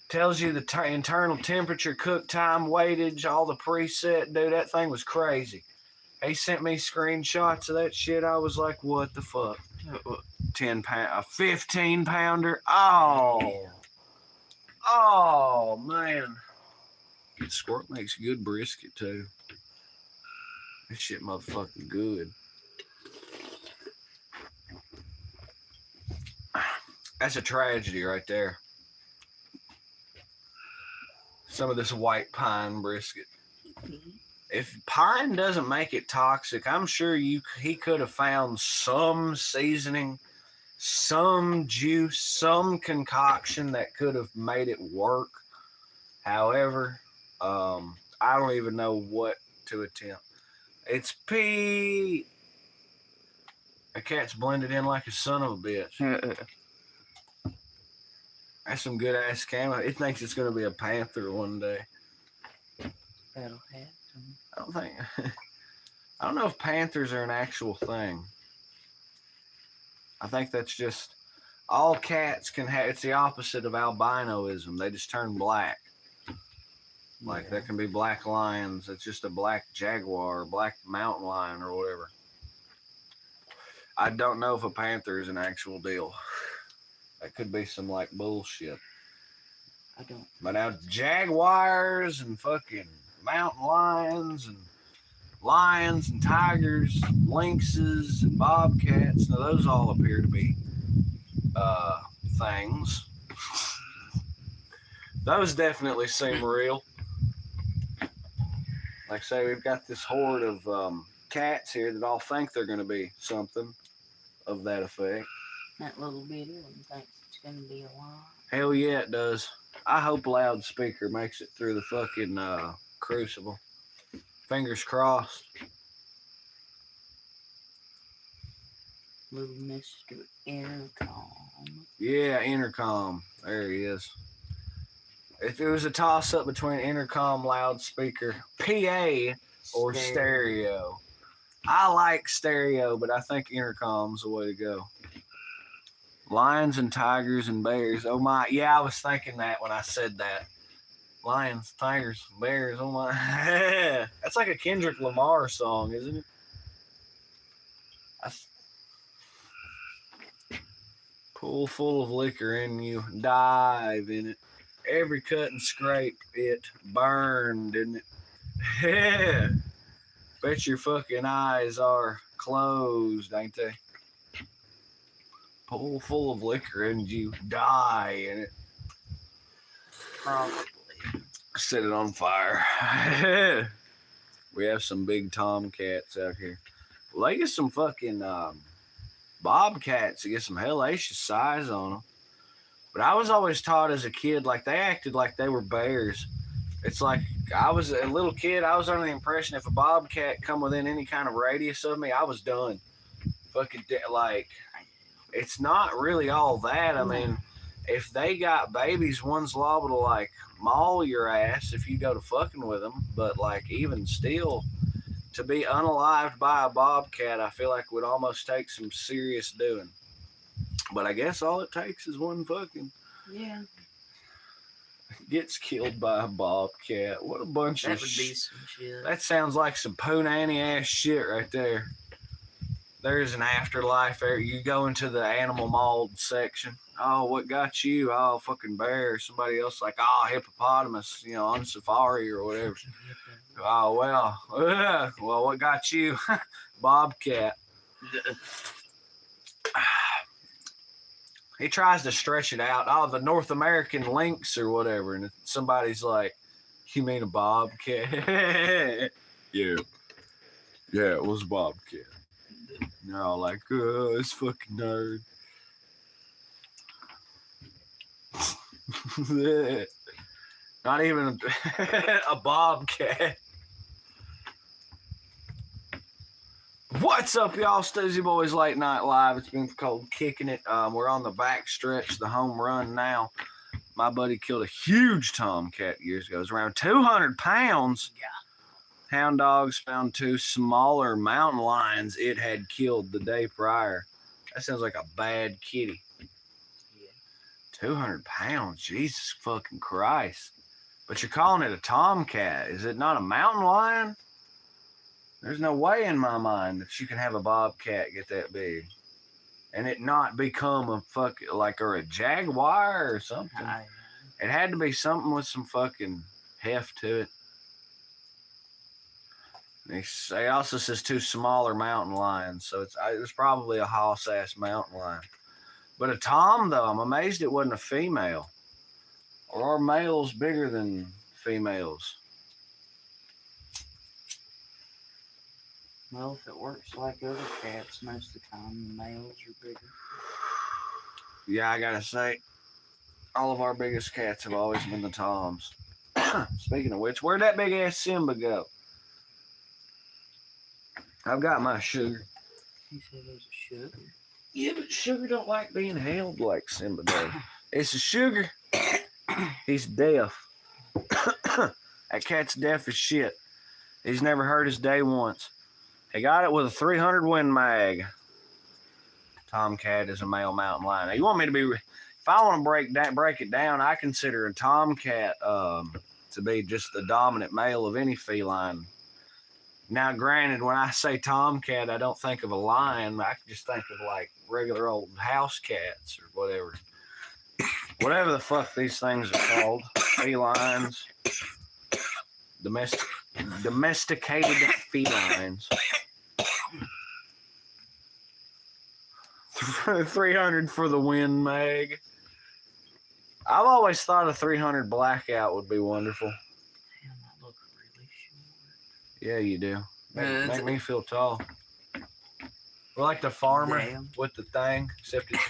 Tells you the internal temperature, cook time, weightage, all the preset. Dude, that thing was crazy. He sent me screenshots of that shit. I was like, what the fuck? 10 pound, a 15 pounder. Oh. Oh, man. Good squirt makes good brisket, too. This shit motherfucking good. That's a tragedy right there. Some of this white pine brisket. If pine doesn't make it toxic, I'm sure he could have found some seasoning, some juice, some concoction that could have made it work. However, I don't even know what to attempt. It's pee. A cat's blended in like a son of a bitch. That's some good ass camo. It thinks it's gonna be a panther one day. That'll happen. I don't know if panthers are an actual thing. I think that's just all cats can have. It's the opposite of albinoism. They just turn black. Like there can be black lions. It's just a black jaguar, black mountain lion, or whatever. I don't know if a panther is an actual deal. That could be some like bullshit. I don't. But now jaguars and fucking mountain lions and tigers, lynxes and bobcats. Now those all appear to be things. Those definitely seem real. Like I say, we've got this horde of cats here that all think they're going to be something of that effect. That little bitty one thinks it's going to be a lion. Hell yeah, it does. I hope Loudspeaker makes it through the fucking crucible. Fingers crossed. Little Mr. Intercom. Yeah, Intercom. There he is. If it was a toss-up between Intercom, Loudspeaker, PA, or stereo. I like stereo, but I think Intercom's the way to go. Lions and tigers and bears. Oh my. Yeah, I was thinking that when I said that. Lions, tigers, bears. Oh my. That's like a Kendrick Lamar song, isn't it? Pool full of liquor in you. Dive in it. Every cut and scrape, it burned, didn't it? Yeah. Bet your fucking eyes are closed, ain't they? Pool full of liquor and you die in it. Probably. Set it on fire. We have some big tomcats out here. Well, they get some fucking bobcats that get some hellacious size on them. But I was always taught as a kid, like they acted like they were bears. It's like I was a little kid. I was under the impression if a bobcat come within any kind of radius of me, I was done. Fucking like, it's not really all that. I mean, if they got babies, one's liable to like maul your ass if you go to fucking with them. But like even still, to be unalived by a bobcat, I feel like would almost take some serious doing. But I guess all it takes is one fucking. Yeah. Gets killed by a bobcat. What a bunch that of would be some shit. That sounds like some poo-nanny ass shit right there. There's an afterlife there. You go into the animal mold section. Oh, what got you? Oh, fucking bear. Somebody else like, oh, hippopotamus, on safari or whatever. Oh, well, what got you? Bobcat. he tries to stretch it out. Oh, the North American lynx or whatever. And somebody's like, you mean a bobcat? Yeah. Yeah, it was a bobcat. And they're all like, oh, it's fucking nerd. Not even a bobcat. What's up, y'all? Stoosey Boys Late Night Live. It's been called Kicking It. We're on the back stretch, the home run now. My buddy killed a huge tomcat years ago. It was around 200 pounds. Yeah. Hound dogs found 2 smaller mountain lions it had killed the day prior. That sounds like a bad kitty. Yeah. 200 pounds? Jesus fucking Christ. But you're calling it a tomcat. Is it not a mountain lion? There's no way in my mind that you can have a bobcat get that big and it not become a or a jaguar or something. It had to be something with some fucking heft to it. It also says 2 smaller mountain lions, so it's probably a hoss-ass mountain lion. But a tom, though, I'm amazed it wasn't a female. Or are males bigger than females? Well, if it works like other cats, most of the time the males are bigger. Yeah, I gotta say, all of our biggest cats have always been the toms. Speaking of which, where'd that big ass Simba go? I've got my Sugar. He said it was a Sugar. Yeah, but Sugar don't like being held like Simba does. It's a Sugar. He's deaf. That cat's deaf as shit. He's never heard his day once. He got it with a 300 Win Mag. Tomcat is a male mountain lion. Now, you want me to be... If I want to break it down, I consider a tomcat to be just the dominant male of any feline. Now, granted, when I say tomcat, I don't think of a lion. I just think of like regular old house cats or whatever. Whatever the fuck these things are called. Felines. Domesticated felines. 300 for the Win Mag. I've always thought a 300 Blackout would be wonderful. Damn, that looks really short. Yeah, you do. Make me feel tall. We're like the farmer with the thing, except it's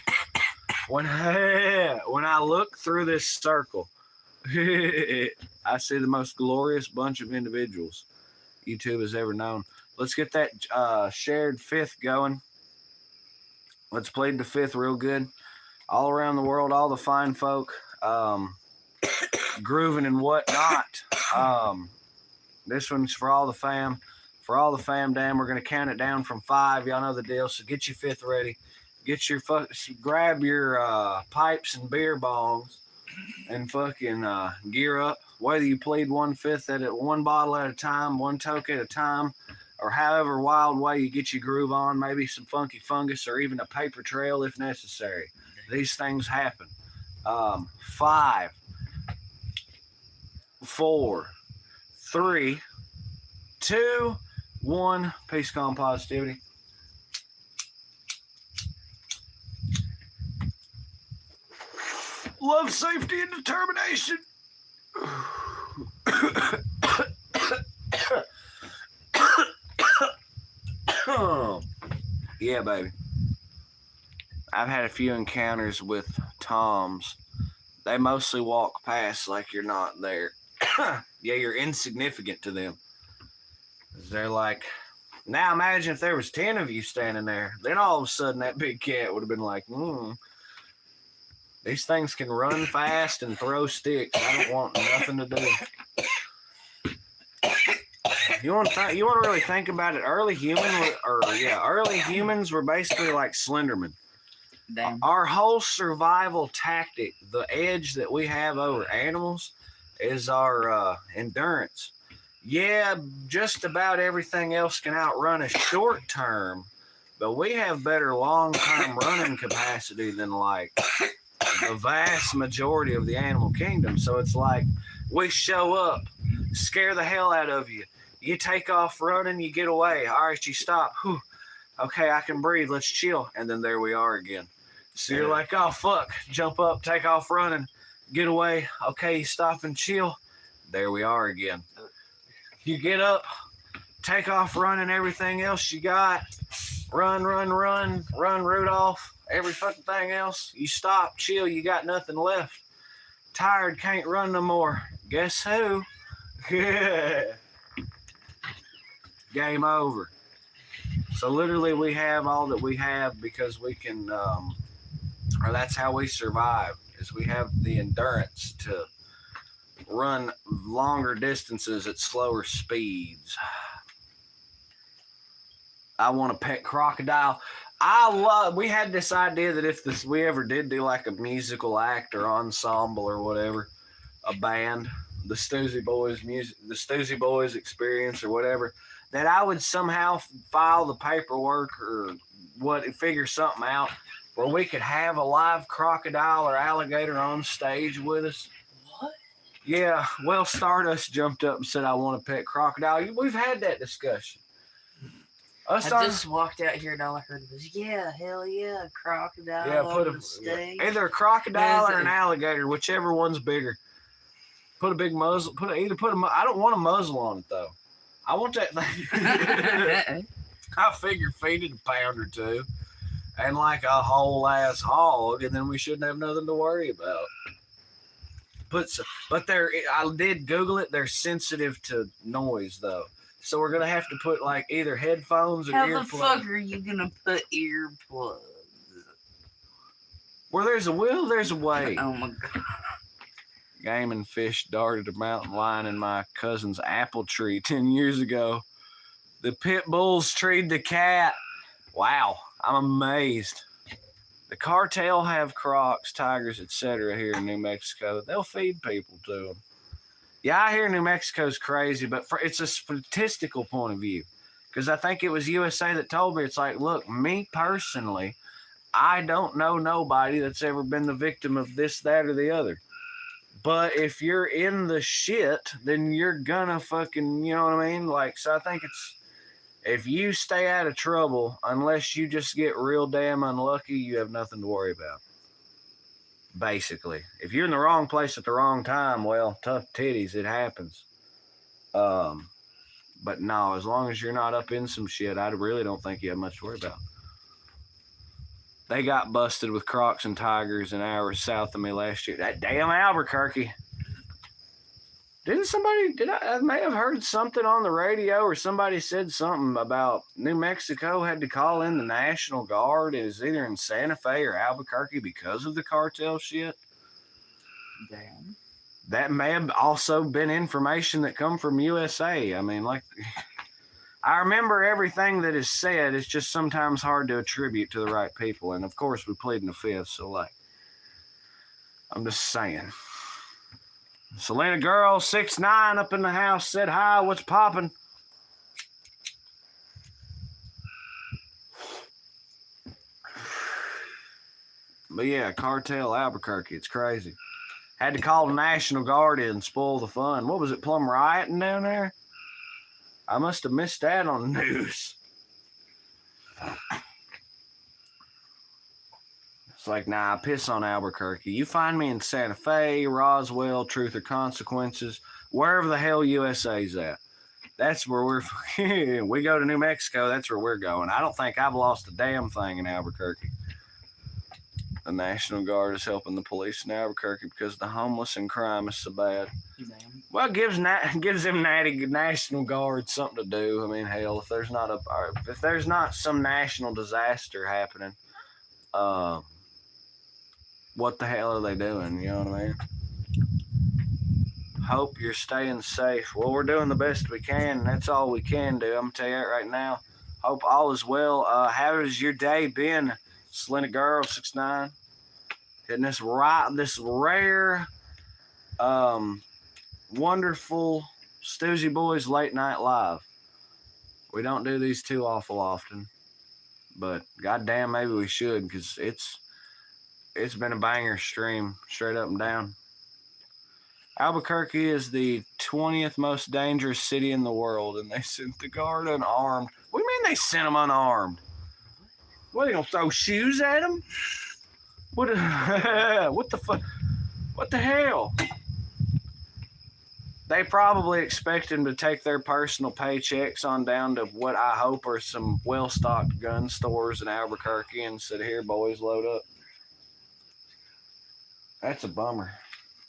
when I look through this circle, I see the most glorious bunch of individuals YouTube has ever known. Let's get that shared 5th going. Let's play the 5th real good. All around the world, all the fine folk, grooving and whatnot. This one's for all the fam. For all the fam, damn, we're going to count it down from 5. Y'all know the deal, so get your 5th ready. Get your grab your pipes and beer bongs and fucking gear up. Whether you plead 1/5 at it, 1 bottle at a time, 1 toke at a time, or however wild way you get your groove on, maybe some funky fungus or even a paper trail if necessary. These things happen. 5, 4, 3, 2, 1. Peace, calm, positivity. Love, safety, and determination. Yeah, baby. I've had a few encounters with toms. They mostly walk past like you're not there. Yeah, you're insignificant to them. They're like, now imagine if there was 10 of you standing there. Then all of a sudden that big cat would have been like, these things can run fast and throw sticks. I don't want nothing to do. You want to really think about it? Early humans were basically like Slenderman. Damn. Our whole survival tactic, the edge that we have over animals, is our endurance. Yeah, just about everything else can outrun us short term, but we have better long-term running capacity than like the vast majority of the animal kingdom. So it's like we show up, scare the hell out of you. You take off running, you get away. All right, you stop. Whew. Okay, I can breathe. Let's chill. And then there we are again. So you're like, oh, fuck. Jump up, take off running, get away. Okay, stop and chill. There we are again. You get up, take off running everything else you got. Run, Rudolph. Every fucking thing else. You stop, chill, you got nothing left. Tired, can't run no more. Guess who? Yeah. Game over. So literally we have all that we have because we can, or that's how we survive, is we have the endurance to run longer distances at slower speeds. I want a pet crocodile. We had this idea that if we ever did do like a musical act or ensemble or whatever, a band, the Stoosey Boys experience or whatever, that I would somehow file the paperwork or figure something out where we could have a live crocodile or alligator on stage with us. What? Yeah, well, Stardust jumped up and said, I want a pet crocodile. We've had that discussion. I just walked out here and all I heard was, yeah, hell yeah, a crocodile on the stage. Either a crocodile or an alligator, whichever one's bigger. Put a big muzzle. I don't want a muzzle on it, though. I want that thing. I figure feed it a pound or two and like a whole ass hog, and then we shouldn't have nothing to worry about. But I did Google it. They're sensitive to noise, though. So we're going to have to put like either headphones or earplugs. How the fuck are you going to put earplugs? Where there's a will, there's a way. Oh my God. Game and fish darted a mountain lion in my cousin's apple tree 10 years ago. The pit bulls treed the cat. Wow, I'm amazed. The cartel have crocs, tigers, etc. here in New Mexico. They'll feed people to them. Yeah, I hear New Mexico's crazy, but it's a statistical point of view. Because I think it was USA that told me, it's like, look, me personally, I don't know nobody that's ever been the victim of this, that, or the other. But if you're in the shit, then you're gonna fucking, you know what I mean? Like, so I think it's, if you stay out of trouble, unless you just get real damn unlucky, you have nothing to worry about. Basically. If you're in the wrong place at the wrong time, well, tough titties, it happens. But no, as long as you're not up in some shit, I really don't think you have much to worry about. They got busted with crocs and tigers an hour south of me last year. That damn Albuquerque. I may have heard something on the radio or somebody said something about New Mexico had to call in the National Guard. It was either in Santa Fe or Albuquerque because of the cartel shit. Damn. That may have also been information that come from USA. I mean, like, I remember everything that is said. It's just sometimes hard to attribute to the right people. And of course, we plead in the fifth. So, like, I'm just saying. Selena girl, 6'9", up in the house, said hi, what's poppin'? But yeah, cartel Albuquerque, it's crazy. Had to call the National Guard in and spoil the fun. What was it, plum rioting down there? I must have missed that on the news. It's like, nah, I piss on Albuquerque. You find me in Santa Fe, Roswell, Truth or Consequences, wherever the hell USA's at. That's where we go to New Mexico, that's where we're going. I don't think I've lost a damn thing in Albuquerque. The National Guard is helping the police in Albuquerque because the homeless and crime is so bad. Damn. Well, it gives them National Guard something to do. I mean, hell, if there's not some national disaster happening, what the hell are they doing? You know what I mean? Hope you're staying safe. Well, we're doing the best we can, and that's all we can do. I'm going to tell you that right now. Hope all is well. How has your day been, Selena Girl 6'9"? Hitting this rare, wonderful Stoosey Boys late night live. We don't do these too awful often, but goddamn, maybe we should, because it's been a banger stream, straight up and down. Albuquerque is the 20th most dangerous city in the world, and they sent the guard unarmed. What do you mean they sent them unarmed? What, are they going to throw shoes at them? What? What the fuck? What the hell? They probably expect him to take their personal paychecks on down to what I hope are some well-stocked gun stores in Albuquerque and said, "Here, boys, load up." That's a bummer.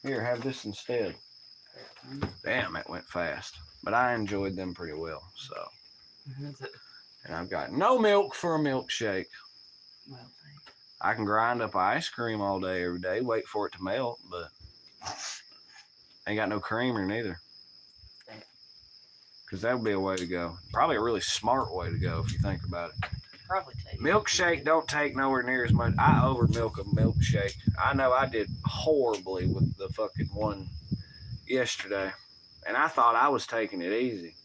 Here, have this instead. Damn, that went fast. But I enjoyed them pretty well, so. And I've got no milk for a milkshake. Well, I can grind up ice cream all day, every day, wait for it to melt, but ain't got no creamer neither. Because that would be a way to go. Probably a really smart way to go if you think about it. probably take Milkshake don't take nowhere near as much. I over milk a milkshake. I know I did horribly with the fucking one yesterday. And I thought I was taking it easy.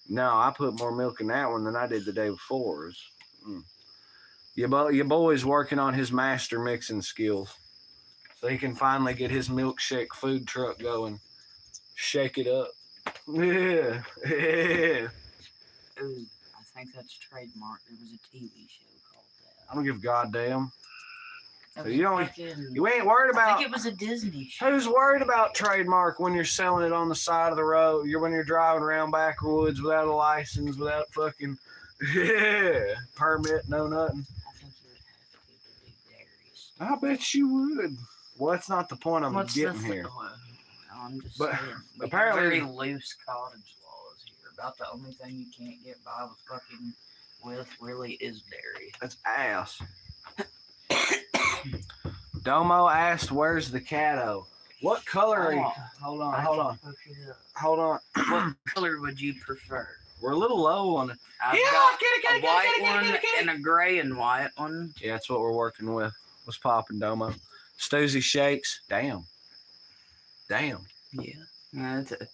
No, I put more milk in that one than I did the day before. Your boy's working on his master mixing skills. So he can finally get his milkshake food truck going. Shake it up. Yeah. Yeah. Ooh, I think that's trademark. There was a TV show called that. I don't give a goddamn. That So was you don't. fucking, You ain't worried I about. think it was a Disney show. Who's worried about trademark when you're selling it on the side of the road? When you're driving around backwoods without a license, without fucking permit, no nothing. I think you would have to do dairies. I bet you would. Well, that's not the point I'm What's getting the here. well, I'm just But saying. We apparently- have very loose cottage laws here. About the only thing you can't get by with fucking with really is dairy. That's ass. Domo asked, "Where's the catto? What color are you?" Hold on. I can look it up. Hold on. What color would you prefer? We're a little low on it. I've Yeah, got get it, a white one and a gray and white one. Yeah, that's what we're working with. What's popping, Domo? Stoosey shakes. Damn. Yeah. That's it.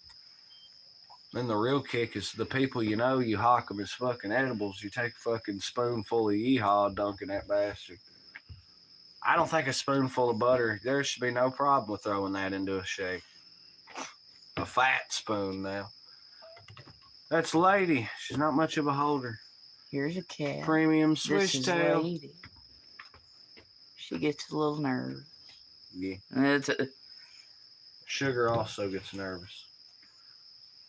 Then the real kick is the people you know, you hawk them as fucking edibles. You take a fucking spoonful of yeehaw, dunking that bastard. I don't think a spoonful of butter, there should be no problem with throwing that into a shake. A fat spoon now. That's Lady. She's not much of a holder. Here's a cat. Premium This is swishtail. Lady. She gets a little nervous. Yeah. That's it. Sugar also gets nervous.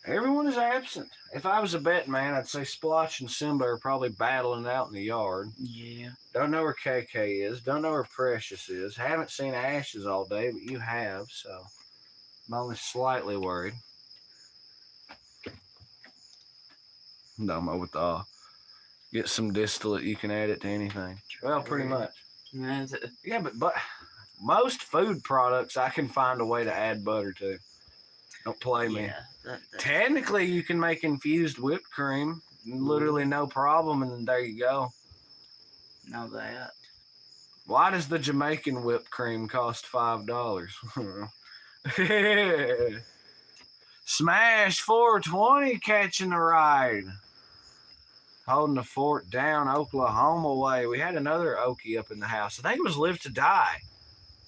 Everyone is absent. If I was a betting man, I'd say Splotch and Simba are probably battling out in the yard. Yeah. Don't know where KK is. Don't know where Precious is. Haven't seen Ashes all day, but you have, so I'm only slightly worried. No, with the get some distillate, you can add it to anything. Well, pretty much. That's it. Yeah, but most food products I can find a way to add butter to. Don't play me. Yeah. Technically, you can make infused whipped cream, literally no problem, and then there you go. Know that. Why does the Jamaican whipped cream cost $5? Smash 420 catching the ride. Holding the fort down Oklahoma way. We had another Okie up in the house. I think it was Live to Die.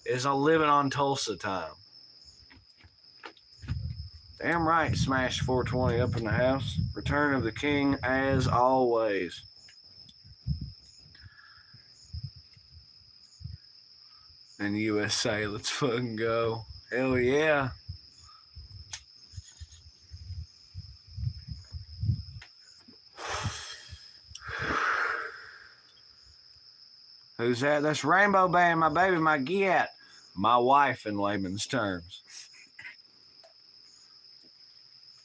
Is on living on Tulsa time. Damn right, Smash 420 up in the house. Return of the King as always. And USA, let's fucking go. Hell yeah. Who's that? That's Rainbow Band, my baby, my Giat. My wife in layman's terms.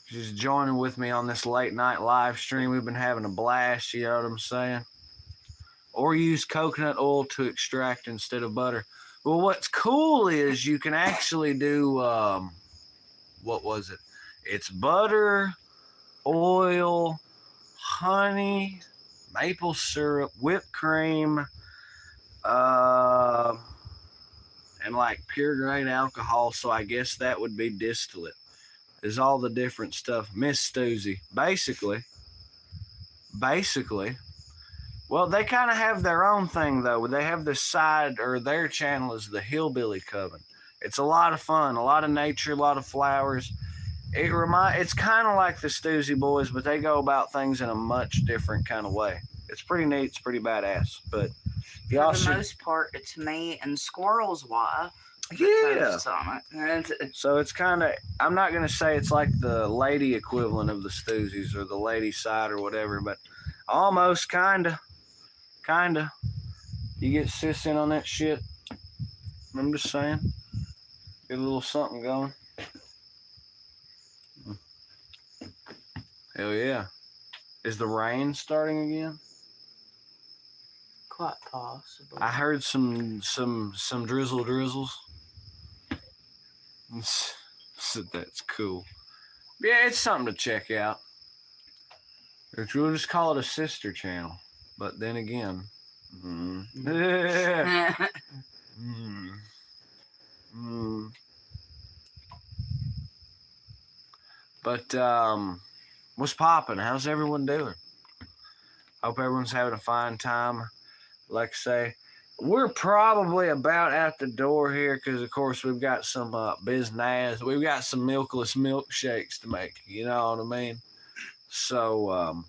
She's joining with me on this late night live stream. We've been having a blast, you know what I'm saying? Or use coconut oil to extract instead of butter. Well, what's cool is you can actually do, what was it? It's butter, oil, honey, maple syrup, whipped cream, and like pure grain alcohol. So I guess that would be distillate. Is all the different stuff. Miss Stoosey. Basically, well, they kind of have their own thing, though. They have this side, or their channel is the Hillbilly Coven. It's a lot of fun, a lot of nature, a lot of flowers. It's kind of like the Stoosey Boys, but they go about things in a much different kind of way. It's pretty neat. It's pretty badass. But Y'all For the should, most part, it's me and Squirrel's wife. yeah. Posts on it. So it's kind of, I'm not going to say it's like the lady equivalent of the Stooseys or the lady side or whatever, but almost kind of. You get sis in on that shit. I'm just saying. Get a little something going. Hell yeah. Is the rain starting again? Quite possible. I heard some drizzles. So that's cool. Yeah, it's something to check out. We'll just call it a sister channel. But then again, But what's popping? How's everyone doing? Hope everyone's having a fine time. Like I say, we're probably about at the door here because, of course, we've got some business. We've got some milkless milkshakes to make. You know what I mean? So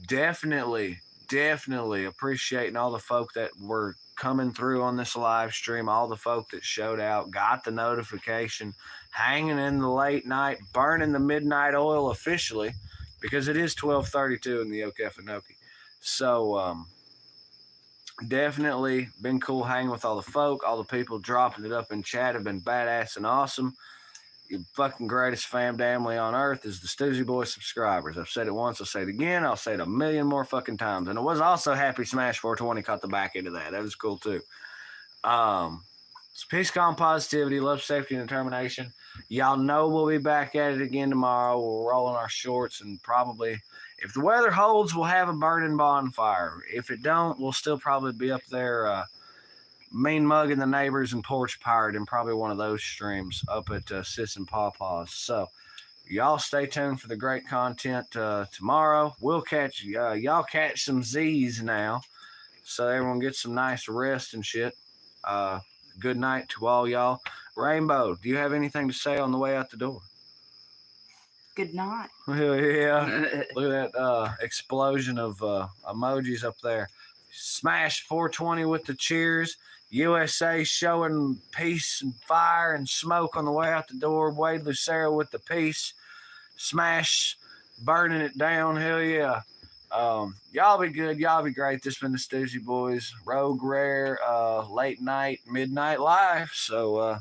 definitely appreciating all the folk that were coming through on this live stream, all the folk that showed out, got the notification, hanging in the late night, burning the midnight oil officially, because it is 12:32 in the Okefenokee. So definitely been cool hanging with all the folk. All the people dropping it up in chat have been badass and awesome. Your fucking greatest family on earth is the Stoosey Boys subscribers. I've said it once, I'll say it again, I'll say it a million more fucking times. And it was also happy Smash 420 caught the back end of that. That was cool too. So peace, calm, positivity, love, safety, and determination. Y'all know we'll be back at it again tomorrow. We're rolling our shorts and probably, if the weather holds, we'll have a burning bonfire. If it don't, we'll still probably be up there mean mugging the neighbors and porch pirate in probably one of those streams up at Sis and Pawpaws. So y'all stay tuned for the great content tomorrow. We'll catch y'all catch some Z's now, so everyone gets some nice rest and shit. Good night to all y'all. Rainbow, do you have anything to say on the way out the door? Good night. Hell yeah. Look at that explosion of emojis up there. Smash 420 with the cheers. USA showing peace and fire and smoke on the way out the door. Wade Lucero with the peace. Smash burning it down. Hell yeah. Y'all be good. Y'all be great. This has been the Stoosey Boys. Rogue Rare, late night, midnight live. So